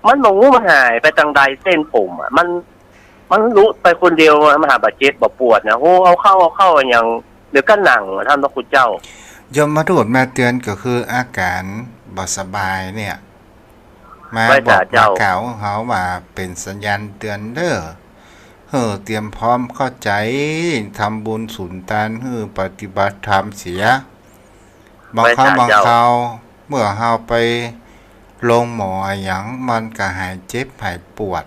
มันบอกงูมันหายไปทางใดเส้นผมมันรู้ไปคนเดียวมันหาบาดเจ็บบ่ปวดนะโอ้เอาเข้าอย่างเดี๋ยวก็หนังท่านพระคุณเจ้ายมมาทูตแม่เตือนก็คืออาการบ่สบายเนี่ยมาบอกมากล่าวเขาว่าเป็นสัญญาณเตือนเด้อเตรียมพร้อมเข้าใจทำบุญสุนทานปฏิบัติธรรมเสียบางครั้งเมื่อเฮาไปลงหมออย่างมันก็หายเจ็บหายปวด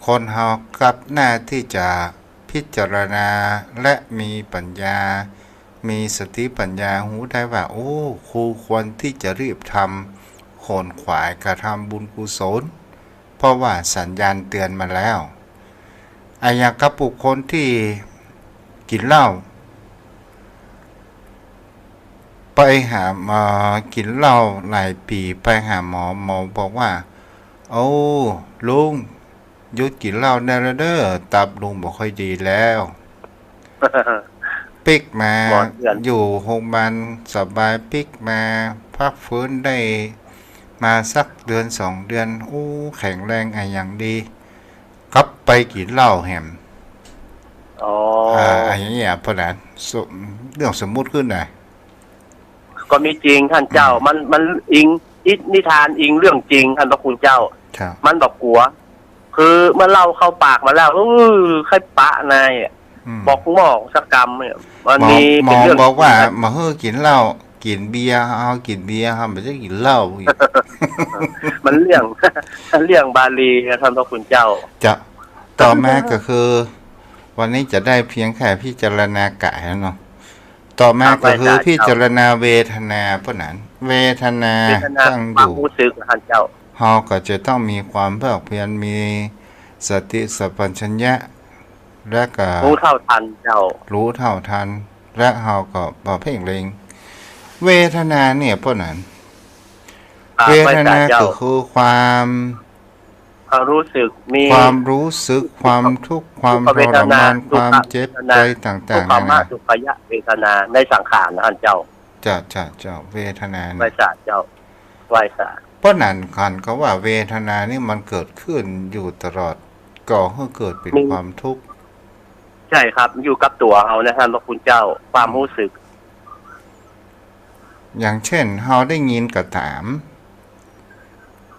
คนเฮากับหน้าที่จะพิจารณาและมีปัญญามีสติปัญญาหูได้ว่าโอ้ครูควรที่จะรีบทำโขนขวายกระทำบุญกุศลเพราะว่าสัญญาณเตือนมาแล้วอย่างกับบุคคลที่กินเหล้าไปหากินเหล้าหลายปีไปหาหมอบอกว่าโอ้ลุงหยุดกินเหล้าได้แล้วเด้อตับลุงบ่ค่อยดีแล้ว ปิกมา หมอเดือน อยู่โรงพยาบาลสบายปิกมาพักฟื้นได้มาสักเดือน2 เดือนอู้แข็งแรงอย่างดีกลับไปกินเหล้าแหม อ๋อ อย่างเงี้ยเพราะนั้นเรื่องสมมุติขึ้นหน่อย ก็มีจริงท่านเจ้า มันอิงนิทานอิงเรื่องจริงท่านพระคุณเจ้า ครับ มันบอกกลัว คือเมื่อเล่าเข้าปากมาแล้วใครปะนายบอกหมอกสกรรมเนี่ยมันมี หม เป็น อ เรื่อง บอกว่ามาเฮ้อกินเหล้ากินเบียร์เอากินเบียร์ครับไม่ใช่กินเหล้าอีก มันเรื่อง เรื่องบาลีนะท่านพระคุณเจ้า จะต่อมาก็คือ วันนี้จะได้เพียงแค่พิจารณากายแล้วเนาะต่อมาก็คือพิจารณาเวทนาเพราะนั้นเวทนา เวทนา ตั้งอ ความ ยู่ รู้สึกท่านเจ้า เฮาก็จะต้องมีความเพิกเพียรมีสติสัพพัญญะและก็ รู้เท่าทันเจ้า รู้เท่าทัน และเฮาก็บ่เพ่งเล็งเวทนาเนี่ยเพราะนั้นเวทนาก็คือความรู้สึกมี ความรู้สึกความทุกข์ความทรมานความเจ็บใจต่างๆ ทุกข นั่น มา นะ ทุกขยะเวทนาในสังขารนะท่านเจ้า จะเวทนา ไหว้ เนี่ย ศาสตร์เจ้าไหว้ศาสตร์ เพราะนั้นกันก็ว่าเวทนานี่มันเกิดขึ้นอยู่ตลอดก่อให้เกิดเป็นความทุกข์ ใช่ครับ อยู่กับตัวเขานะท่านพระคุณเจ้า ความรู้สึก อย่างเช่นเฮาได้ยินก็ตาม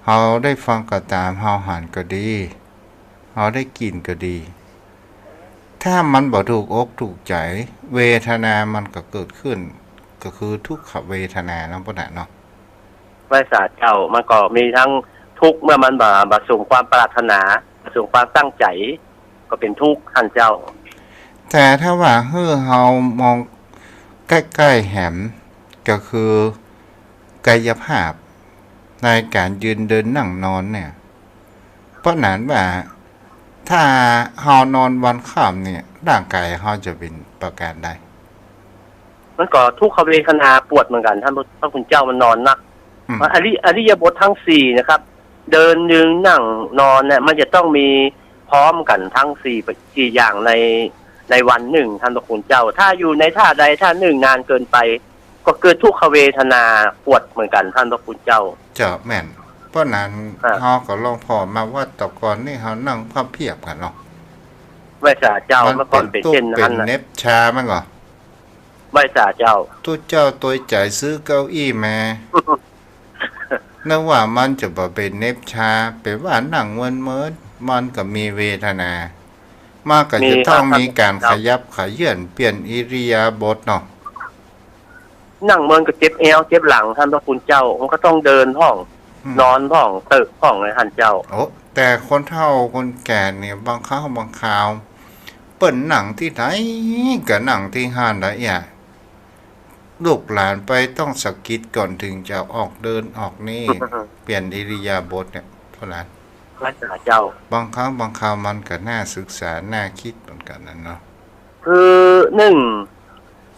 เฮาได้ฟังก็ตามเฮาหันก็ดีเฮาได้กินก็ดี ถ้ามันบ่ถูกอกถูกใจเวทนามันก็เกิดขึ้น ก็คือทุกขเวทนาเนาะพ่อน่ะเนาะ ไหว้ศาสตร์เจ้ามันก็มีทั้งทุกข์เมื่อมันบะสมความปรารถนาสมความตั้งใจ ก็เป็นทุกข์ท่านเจ้า แต่ถ้าว่าเฮามองใกล้ๆแหมก็คือกายภาพในการยืนเดินนั่งนอนเนี่ยเพราะนั้นว่าถ้าเฮานอนวันค่ำเนี่ยร่างกายเฮาจะเป็นประการใด มันก็ทุกขเวทนาปวดเหมือนกันท่านพระคุณเจ้ามันนอนนักอริยบททั้งสี่นะครับ เดินยืนนั่งนอนเนี่ยมันจะต้องมีพร้อมกันทั้งสี่อย่างในวันหนึ่งท่านพระคุณเจ้า ถ้าอยู่ในท่าใดท่าหนึ่งนานเกินไป ก็เกิดทุกขเวทนาปวดเหมือนกันท่านพระคุณเจ้า เจ้าแม่นเพราะนั้นเฮาก็ลองพอมาว่าแตะก่อนนี่เฮานั่งพับเพียบกันเนาะ ไหว้ศาสตร์เจ้าเมื่อก่อนเป็นเช่น เป็ นั้น น นะ เน็บชามั้งเหรอ ไหว้ศาสตร์เจ้า ตู้เจ้าตัวจ่ายซื้อเก้าอี้มา นึกว่ามันจะบ่เป็นเน็บชาเป็นว่านั่งเมินมันก็มีเวทนา มากก็จะต้องมีการขยับขยื่นเปลี่ยนอิริยาบถเนาะ นั่งเมินก็เจ็บเอวเจ็บหลังท่านพระคุณเจ้ามันก็ต้องเดินห้อง นอนห้องตึกห้องเลยท่านเจ้า โอ้แต่คนเฒ่าคนแก่เนี่ยบางคราวบางคราวเปิ้นหนังที่ไหนก็หนังที่ห้านละอ่ะลูกหลานไปต้องสะกิดก่อนถึงจะออกเดินออกนี่ เปลี่ยนอิริยาบถเนี่ยเท่านั้น พระเจ้า บางครั้งบางคราวมันก็น่าศึกษาน่าคิดเหมือนกันนั่นเนาะ คือหนึ่ง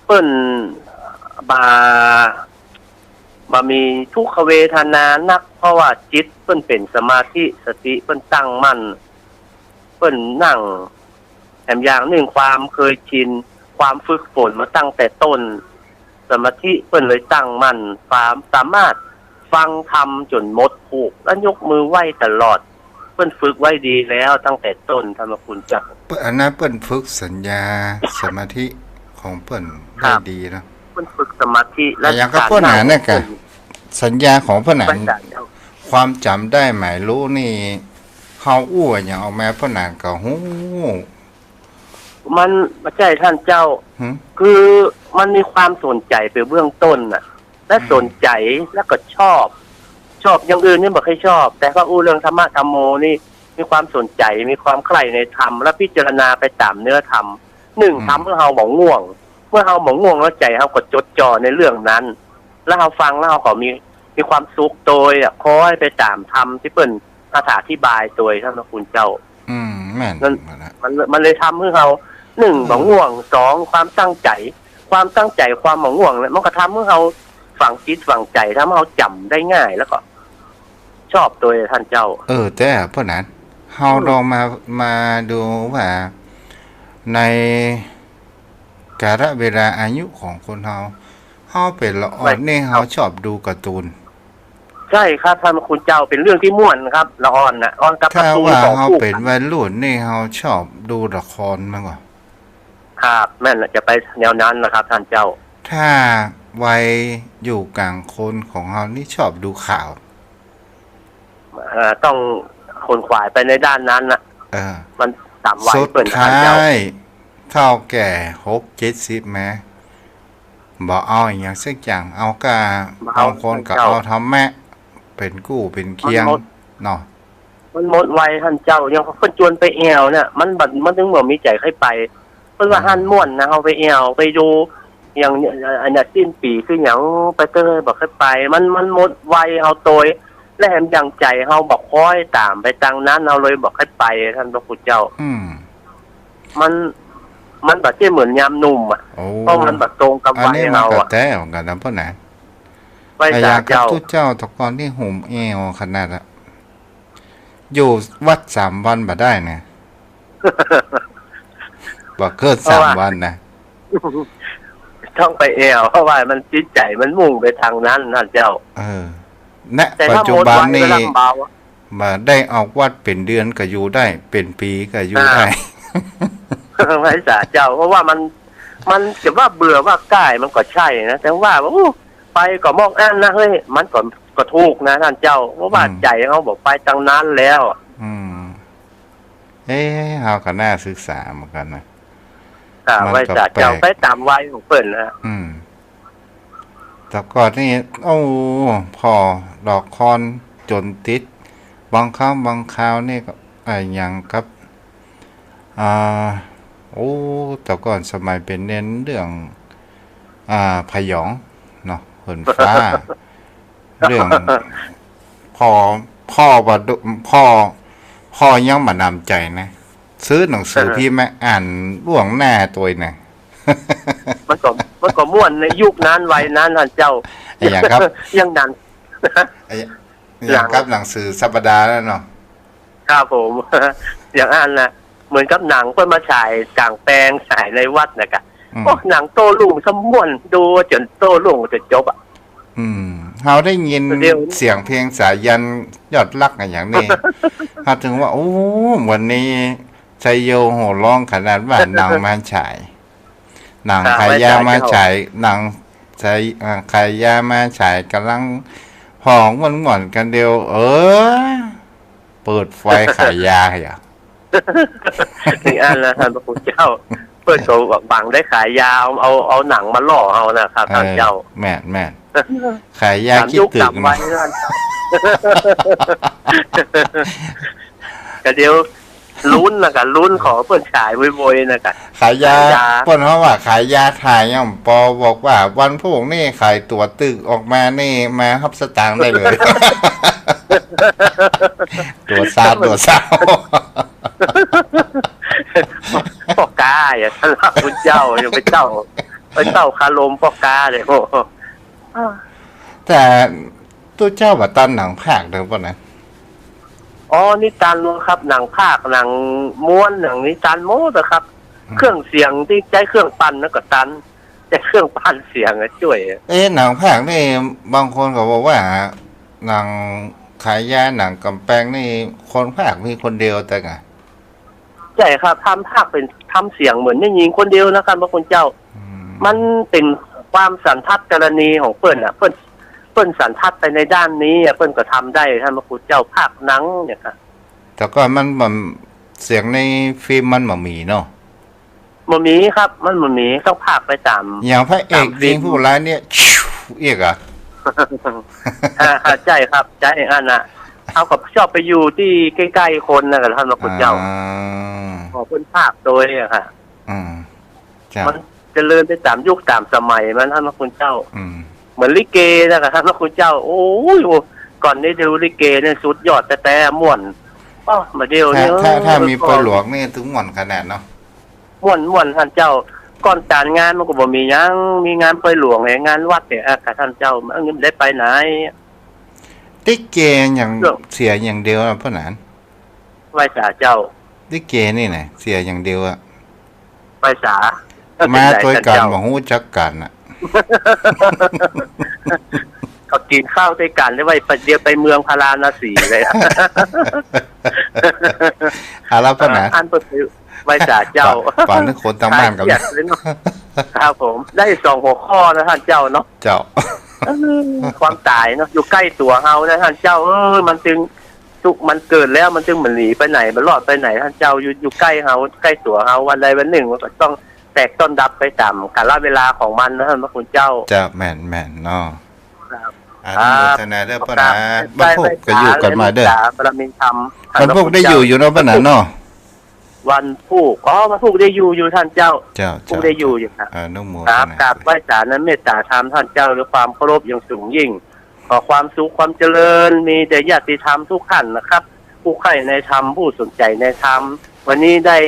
เปิ้นบามีทุกขเวทนานัก เพราะว่าจิตเปิ้นเป็นสมาธิสติเปิ้นตั้งมั่นเปิ้นนั่งแถมอย่างหนึ่งความเคยชินความฝึกฝนมาตั้งแต่ต้น สมาธิเปิ้นเลยตั้งมั่นความสามารถฟังธรรมจนหมดผูกและยกมือไหว้ตลอด เปิ้นฝึกไว้ดีแล้วตั้งแต่ต้นท่านพระคุณเจ้า อันนั้นเปิ้นฝึกสัญญาสมาธิของเปิ้นได้ดีนะ เปิ้นฝึกสมาธิ แต่อย่างก็เปิ้นหาเนี่ยก็สัญญาของเปิ้นหาความจำได้หมายรู้นี่เฮาอู้อย่างออกมาเปิ้นหาก็ฮู้ มันไม่ใช่ท่านเจ้า คือมันมีความสนใจไปเบื้องต้นน่ะ และสนใจแล้วก็ชอบอย่างอื่นนี่บ่เคยชอบ แต่ก็อู้เรื่องธรรมะธรรมโมนี่มีความสนใจมีความใคร่ในธรรมและพิจารณาไปตามเนื้อธรรมหนึ่งทำเมื่อเฮาบ่ง่วง เมื่อเฮาบ่ง่วงแล้วใจเฮาก็จดจ่อในเรื่องนั้น แล้วเฮาฟังแล้วเฮาก็มีความสุขโดยคอยไปตามธรรมที่เปิ้นอธิบายโดยท่านพระคุณเจ้า แม่น มันเลยทำให้เราหนึ่งบ่ง่วงสองความตั้งใจความบ่ง่วงเนี่ยมันก็ทำให้เราฝังจิตฝังใจทำให้เราจำได้ง่ายแล้วก็ ชอบโดยท่านเจ้า แต่เพราะนั้นเฮาลองมาดูว่าใน กาลเวลาอายุของคนเฮาเป็นละอ่อนนี่เฮาชอบดูการ์ตูนใช่ครับท่านพระคุณเจ้าเป็นเรื่องที่ม่วนครับละอ่อนนะอ่อนกับการ์ตูนถ้าว่าของเฮาผู้เป็นวัยรุ่นนี่เฮาชอบดูละครมากกว่าครับแม่นจะไปแนวนั้นนะครับท่านเจ้าถ้าวัยอยู่กลางคนของเฮานี่ชอบดูข่าวต้องคนขวายไปในด้านนั้นนะมันต่ำวัยสุดเปิ่นท่าท้านเจ้าย เท่าแก่6-70แม้บ่เอาอีหยังสักอย่างเอากะบางคนก็เอาทำแม่เป็นกู้เป็นเคียงเนาะมันหมดวัยท่านเจ้ายังเพิ่นจวนไปแอวเนี่ยมันถึงบ่มีใจให้ไปเพิ่นว่าหันม่วนนะเฮาไปแอวไปดูอย่างอันน่ะสิ้นปีคือหยังไปเตยบ่เคยไปมันหมดวัยเฮาโตยและแถมยังใจเฮาบ่ค่อยตามไปทางนั้นเฮาเลยบ่เคยไปท่านพระคุณเจ้ามันบ่ใช่เหมือนยามหนุ่มอ่ะเพราะมันบ่ตรงกับวัยเฮาอ่ะแต่เหมือนกันนะพ่อนะไปจากเจ้าทุกเจ้าตะกอนที่ห่มเอวขนาดอะอยู่วัด3 วันบ่ได้นะบ่เกิน3 วันนะต้องไปแอวเพราะว่ามันจิตใจมันมุ่งไปทางนั้นท่านเจ้าณปัจจุบันนี้มาได้ออกวัดเป็นเดือนก็อยู่ได้เป็นปีก็อยู่ได้ไม่สาเจ้าเพราะว่ามันจะว่าเบื่อว่าใกล้มันก็ใช่นะแต่ว่าไปก็มองอันนะเฮ้ยมันก็ถูกนะท่านเจ้าเพราะว่าใจเขาบอกไปทางนั้นแล้วเฮาก็น่าศึกษาเหมือนกันนะไว้สาเจ้าไปตามวัยของเปิ้นนะแต่ก่อนนี่พอดอกคอนจนติดบางครั้งบางคราวนี่ก็อย่างกับแต่ก่อนสมัยเป็นเน้นเรื่องพยองเนาะเหินฟ้าเรื่องพ่อยังมานำใจนะซื้อหนังสือพี่แม่อ่านล่วงหน้าตัวน่ะมันก็ม่วนในยุคนั้นวัยนั้นท่านเจ้าอย่างครับยังนั้นอย่างครับหนังสือสัปดาห์แล้วเนาะครับผมอย่างอันน่ะเหมือนกับหนังเพิ่นมาฉายกลางแปลงฉายในวัดนะกะหนังโตลุ่งสมม่วนดูจนโตลุ่งจะจบอ่ะเฮาได้ยินเสียงเพลงสายันยอดรักอย่างนี้เฮาถึงว่าวันนี้ชัยโยโห่ร้องขนาดว่าหนังมาฉายหนังขายยามาฉายหนังขายยามาฉายกำลังห้องม่วนๆกันเดียวเปิดไฟขายยาเหรอนี่อันนะท่านพระคุณเจ้าเปิดก็บังได้ขายยาเอาหนังมาล่อเอานะครับท่านเจ้าแม่นขายยาคิดตึกนะก็เดี๋ยวลุ้นนะกันลุ้นขอเปิ้นฉายโวยๆนะกันขายยาเปิ้นเพราะว่าขายยาถ่ายย่อมปอบอกว่าวันพวกนี้ขายตัวตึกออกมานี่มารับสตางค์ได้เลยตัวซาพ่อกาอย่าทะเลาะคุณเจ้าอย่าไปเจ้าคารมพ่อกาเลยแต่ตัวเจ้าว่าตอนหนังภาคเด้อป่ะนะนิทานรู้ครับหนังภาคหนังม้วนหนังนิทานโม้นะครับเครื่องเสียงที่ใช้เครื่องปั่นนั่นก็ตันใช้เครื่องปั่นเสียงช่วยหนังภาคนี่บางคนก็บอกว่าหนังขายยาหนังกำแพงนี่คนภาคมีคนเดียวแต่ไงใช่ครับทำภาคเป็นทำเสียงเหมือนได้ยินคนเดียวนะครับพระคุณเจ้ามันเป็นความสันทัดกรณีของเปิ้นเปิ้นสันทัดไปในด้านนี้เปิ้นก็ทำได้ท่านพระคุณเจ้าภาคหนังเนี่ยครับแต่ก็มันเสียงในฟิล์มมันมีเนาะมันมีครับมันมีต้องภาคไปตามอย่างพระเอกยิงผู้ร้ายเนี่ยเอกใช่ครับใช่อันน่ะเขาก็ชอบไปอยู่ที่ใกล้ๆคนนะครับท่านพระคุณเจ้าขอเพิ่นภาคโดยอะค่ะมันเจริญไปตามยุคตามสมัยมันท่านพระคุณเจ้าเหมือนลิเกนะครับท่านพระคุณเจ้าโอ้ยก่อนนี้ดูลิเกเนี่ยสุดยอดแต่ม่วนมาเดียวนี่ถ้ามีปหลวงนี่ถึงม่วนขนาดเนาะม่วนท่านเจ้าก่อนการงานมันก็บ่มียังมีงานปหลวงงานวัดเนี่ยค่ะท่านเจ้ามันได้ไปไหนลิเกอย่างเสียอย่างเดียวพ่อหนานไหว้สาเจ้าลิเกนี่นะเสียอย่างเดียวอะไหว้สา มาตัวกันบ่ฮู้จักกันน่ะ เขากินข้าวด้วยกันได้ไว้เดี๋ยวไปเมืองพาราณสีเลยอะ แล้วปะนะ อันเปิดไว้จ่าเจ้า ป่านนึกคนทางบ้านกับ ครับผมได้2หัวข้อนะท่านเจ้าเนาะ เจ้า ความตายเนาะอยู่ใกล้ตัวเฮานะท่านเจ้ามันจึงทุกมันเกิดแล้วมันจึงมันหนีไปไหนมันรอดไปไหนท่านเจ้าอยู่ใกล้เฮาใกล้ตัวเฮาวันใดวันหนึ่งมันก็ต้องแตกต้นดับไปตามกาลเวลาของมันนะท่านพระคุณเจ้า จะแม่นเนาะ ครับ อันนี้ทนายเด้อปะนะบรรพกก็อยู่กันมาเด้อ ปรมินธรรม บรรพกได้อยู่เนาะปะนะเนาะ วันพูกวันพูกได้อยู่ท่านเจ้าพูกได้อยู่ครับ นุ่มหมู ครับกราบไหว้ศาลนั้นเมตตาธรรมท่านเจ้าด้วยความเคารพอย่างสูงยิ่งขอความสุขความเจริญมีแด่ญาติธรรมทุกท่านนะครับผู้ใคร่ในธรรมผู้สนใจในธรรมวันนี้ได้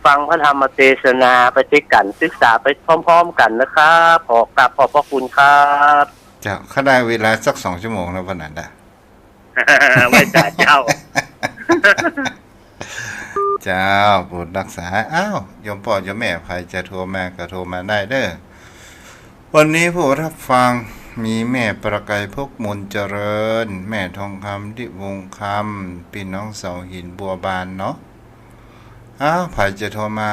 ฟังพระธรรมเทศนาไปด้วยกันศึกษาไปพร้อมๆกันนะครับขอกราบขอบพระคุณครับ เจ้าข้าได้เวลาสัก2 ชั่วโมงแล้วปะนะไหว้ศาลเจ้า เจ้าโปรดรักษาอ้าวโยมพ่อโยมแม่ใครจะโทรมาก็โทรมาได้เด้อวันนี้ผู้รับฟังมีแม่ประกายพกมนเจริญแม่ทองคำที่วงคำพี่น้องเสาหินบัวบานเนาะอ้าวใครจะโทรมา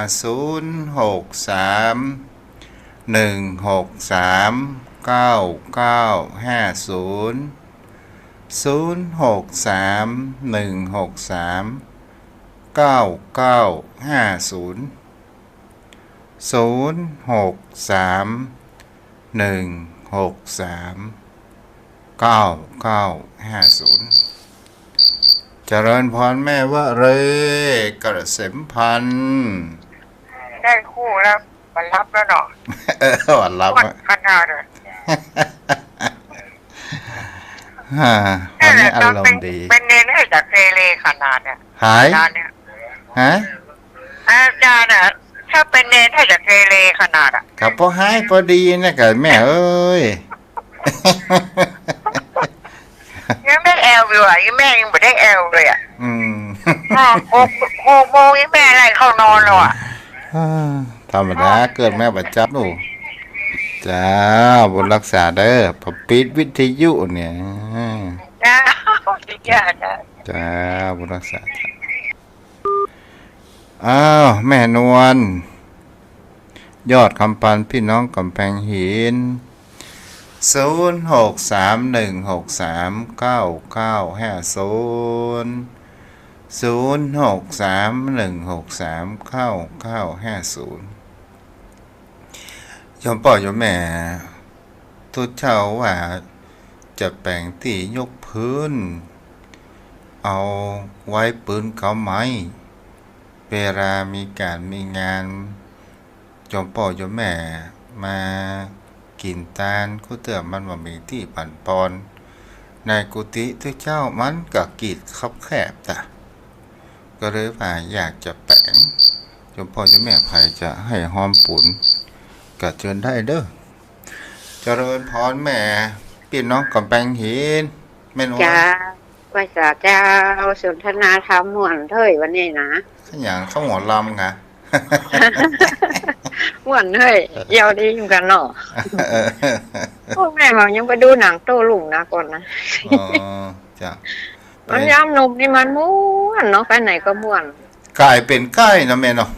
เจริญพรแม่ว่าเลยกระเสมพันได้คู่แล้วมารับแล้วเนาะวันรับขนาดเลยวันนี้อารมณ์ดีเป็นเนรให้จากเกเรขนาดเนี่ยหายเนี่ยฮะอาจารย์น่ะถ้าเป็นเนรให้จากเกเรขนาดครับพอหายพอดีนะกับแม่เอ้ยยังได้แอลอยู่อ่ะยังแม่ยังไม่ได้แอลเลยอ่ะ6 โมงยังแม่อะไรเข้านอนแล้วอ่ะธรรมดาเกิดแม่ประจับหนูจ้าบนรักษาเด้อพอปิดวิทยุเนี่ยจ้าบนรักษาอ้าวแม่นวลยอดคำปันพี่น้องกำแพงหิน0631639950 ยมพ่อยมแม่ทุกเช้าว่าจะแปลงที่ยกพื้นเอาไว้ปืนเขาไม้เวลามีการมีงานยมพ่อยมแม่มากินตาลกูเตือมันว่ามีที่ปั่นปอนในกุฏิทุกเจ้ามันก็กีดคับแคบแต่ก็เลยว่าอยากจะแปลงยมพ่อยมแม่ใครจะให้หอมปุ่นก็เชิญได้เด้อเจริญพรแม่พี่น้องกำแพงหินแม่นวลจ้าไหว้ศาลเจ้าสนทนาธรรมม่วนเท่ยวันนี้นะขยันเข้าหัวลำไงม่วนเท่ยยาวดีเหมือนกันเนาะพวกแม่เขายังไปดูหนังโต้รุ่งนะก่อนนะจ้ะมันย้ำนมนี่มันม่วนเนาะไปไหนก็ม่วนกลายเป็นใกล้นะแม่เนาะ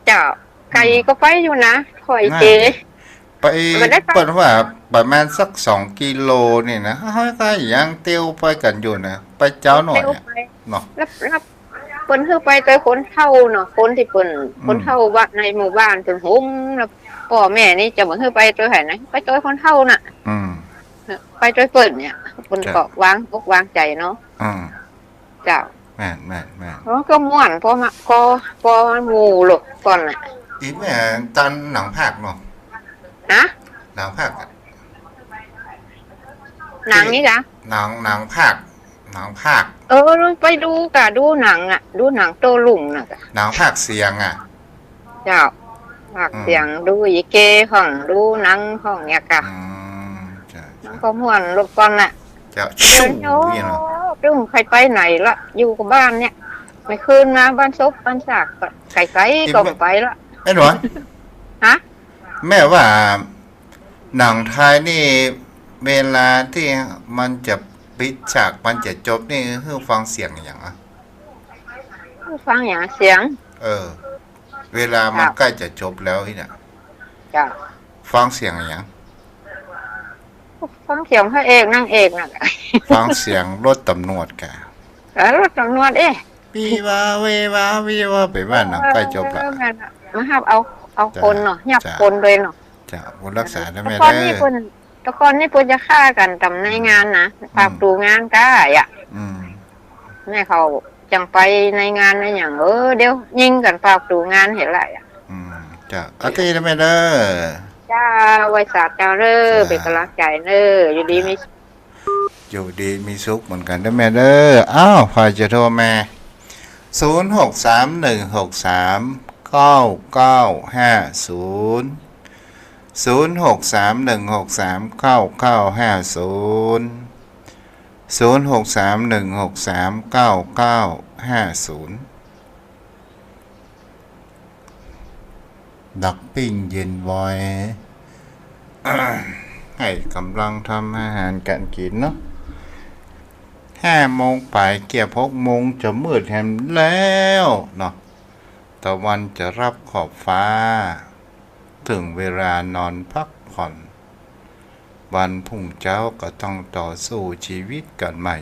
เจ้าไก่ก็ไปอยู่นะคอยเจไปเปิดว่าประมาณสัก2 กิโลนี่นะเฮ้ยก็ยังเตียวไปกันอยู่นะไปเจ้าหน่อยเนาะรับเปิ้นคือไปโดยคนเฒ่าเนาะคนที่เปิ้นคนเฒ่าว่าในหมู่บ้านเพิ่นหุ้มแล้วพ่อแม่นี่จะบ่คือไปโดยไผนะไปโดยคนเฒ่าน่ะไปโดยเปิ้นเนี่ยเปิ้นก็วางอกวางใจเนาะเจ้าแม่ๆก็ม่วนพอมาพอหมู่ลูกก่อนน่ะอีแม่ตอนหนังภาคเนาะนะหนังภาคหนังนี่จ้ะหนังภาคไปดูกะดูหนังอ่ะดูหนังโตลุ่งน่ะหนังภาคเสียงอ่ะเจ้าภาคเสียงดูอีเกของดูหนังของเนี่ยกะน้องก็ม่วนลูกก่อนน่ะเจ้าชูนี่เนาะตึ้งใครไปไหนละอยู่กับบ้านเนี่ยไม่คืนมาบ้านซบบ้านสากไก่ก็ไปละแม่หนวลฮะ แม่ว่าหนังไทยนี่เวลาที่มันจะปิดฉากมันจะจบนี่คือฟังเสียงอย่างอ่ะ ฟังอย่างเสียง เวลามันใกล้จะจบแล้วนี่น่ะ จ้ะ ฟังเสียงอย่าง ฟังเสียงพระเอกนางเอกน่ะ ฟังเสียงรถตำรวจกะ รถตำรวจปีวาเววาวิวาไปบ้านหนังใกล้จบละ มาหับเอาคนเนาะยับคนเลยเนาะ จะบุญรักษาได้ไหม ตะกอนนี่เพิ่นจะฆ่ากันตำในงานนะฝากดูงานก้าแม่เขาจังไปในงานในอย่างเดี๋ยวยิงกันฝากดูงานเห็นไรจะอาทิตย์ได้ไหมเด้อจ้าไว้สาเจ้าเด้อเป็นกำลังใจเด้ออยู่ดีมีสุขเหมือนกันได้ไหมเด้ออ้าวพอจะโทรมา0631639950 0631639950 ดักปิ้งเย็นไว้ ให้กำลังทำอาหารกันกินเนาะ5 โมงไปเกี่ยว6 โมงจะมืดแฮมแล้วเนาะตะวันจะรับขอบฟ้าถึงเวลานอนพักผ่อนวันพรุ่งเช้าก็ต้องต่อสู้ชีวิตกันใหม่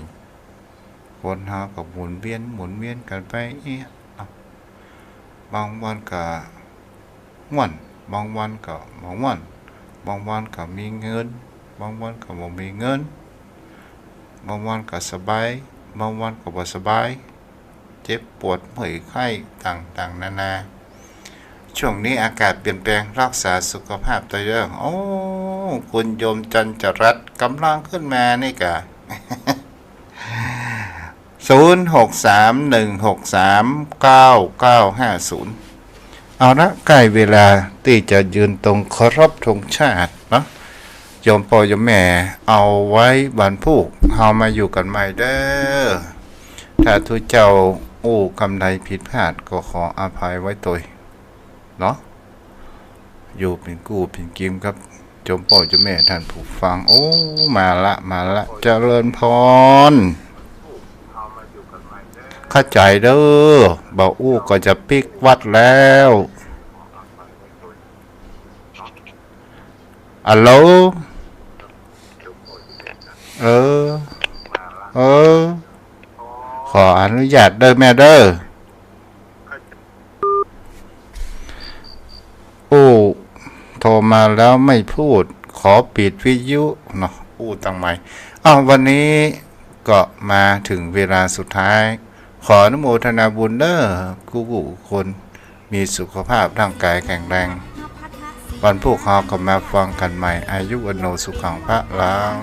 คนหากับหมุนเวียนกันไปบางวันก็ม่วนบางวันก็บ่ม่วนบางวันก็มีเงินบางวันก็บ่มีเงินบางวันก็สบายบางวันก็บ่สบายเจ็บปวดเมื่อยไข้ต่างๆนานาช่วงนี้อากาศเปลี่ยนแปลงรักษาสุขภาพตัวเองคุณโยมจันจรัตน์กำลังขึ้นมานี่กะ 0631639950 เอาละใกล้เวลาที่จะยืนตรงเคารพธงชาติเนาะโยมพ่อโยมแม่เอาไว้วันพุธเฮามาอยู่กันใหม่เด้อถ้าทุกเจ้าคำใดผิดพลาดก็ขออภัยไว้ตัวเนาะอยู่เป็นกู้เป็นกิมครับโยมพ่อโยมแม่ท่านผู้ฟังมาละเจริญพรเข้าใจเด้อบ่าวก็จะปิกวัดแล้วอัลโหลขออนุญาตเด้อแม่เด้อโทรมาแล้วไม่พูดขอปิดวิทยุเนาะตั้งใหม่วันนี้ก็มาถึงเวลาสุดท้ายขออนุโมทนาบุญเด้อผู้คนมีสุขภาพร่างกายแข็งแรงวันพวกเขาก็มาฟังกันใหม่อายุวันโนสุขังพระลัง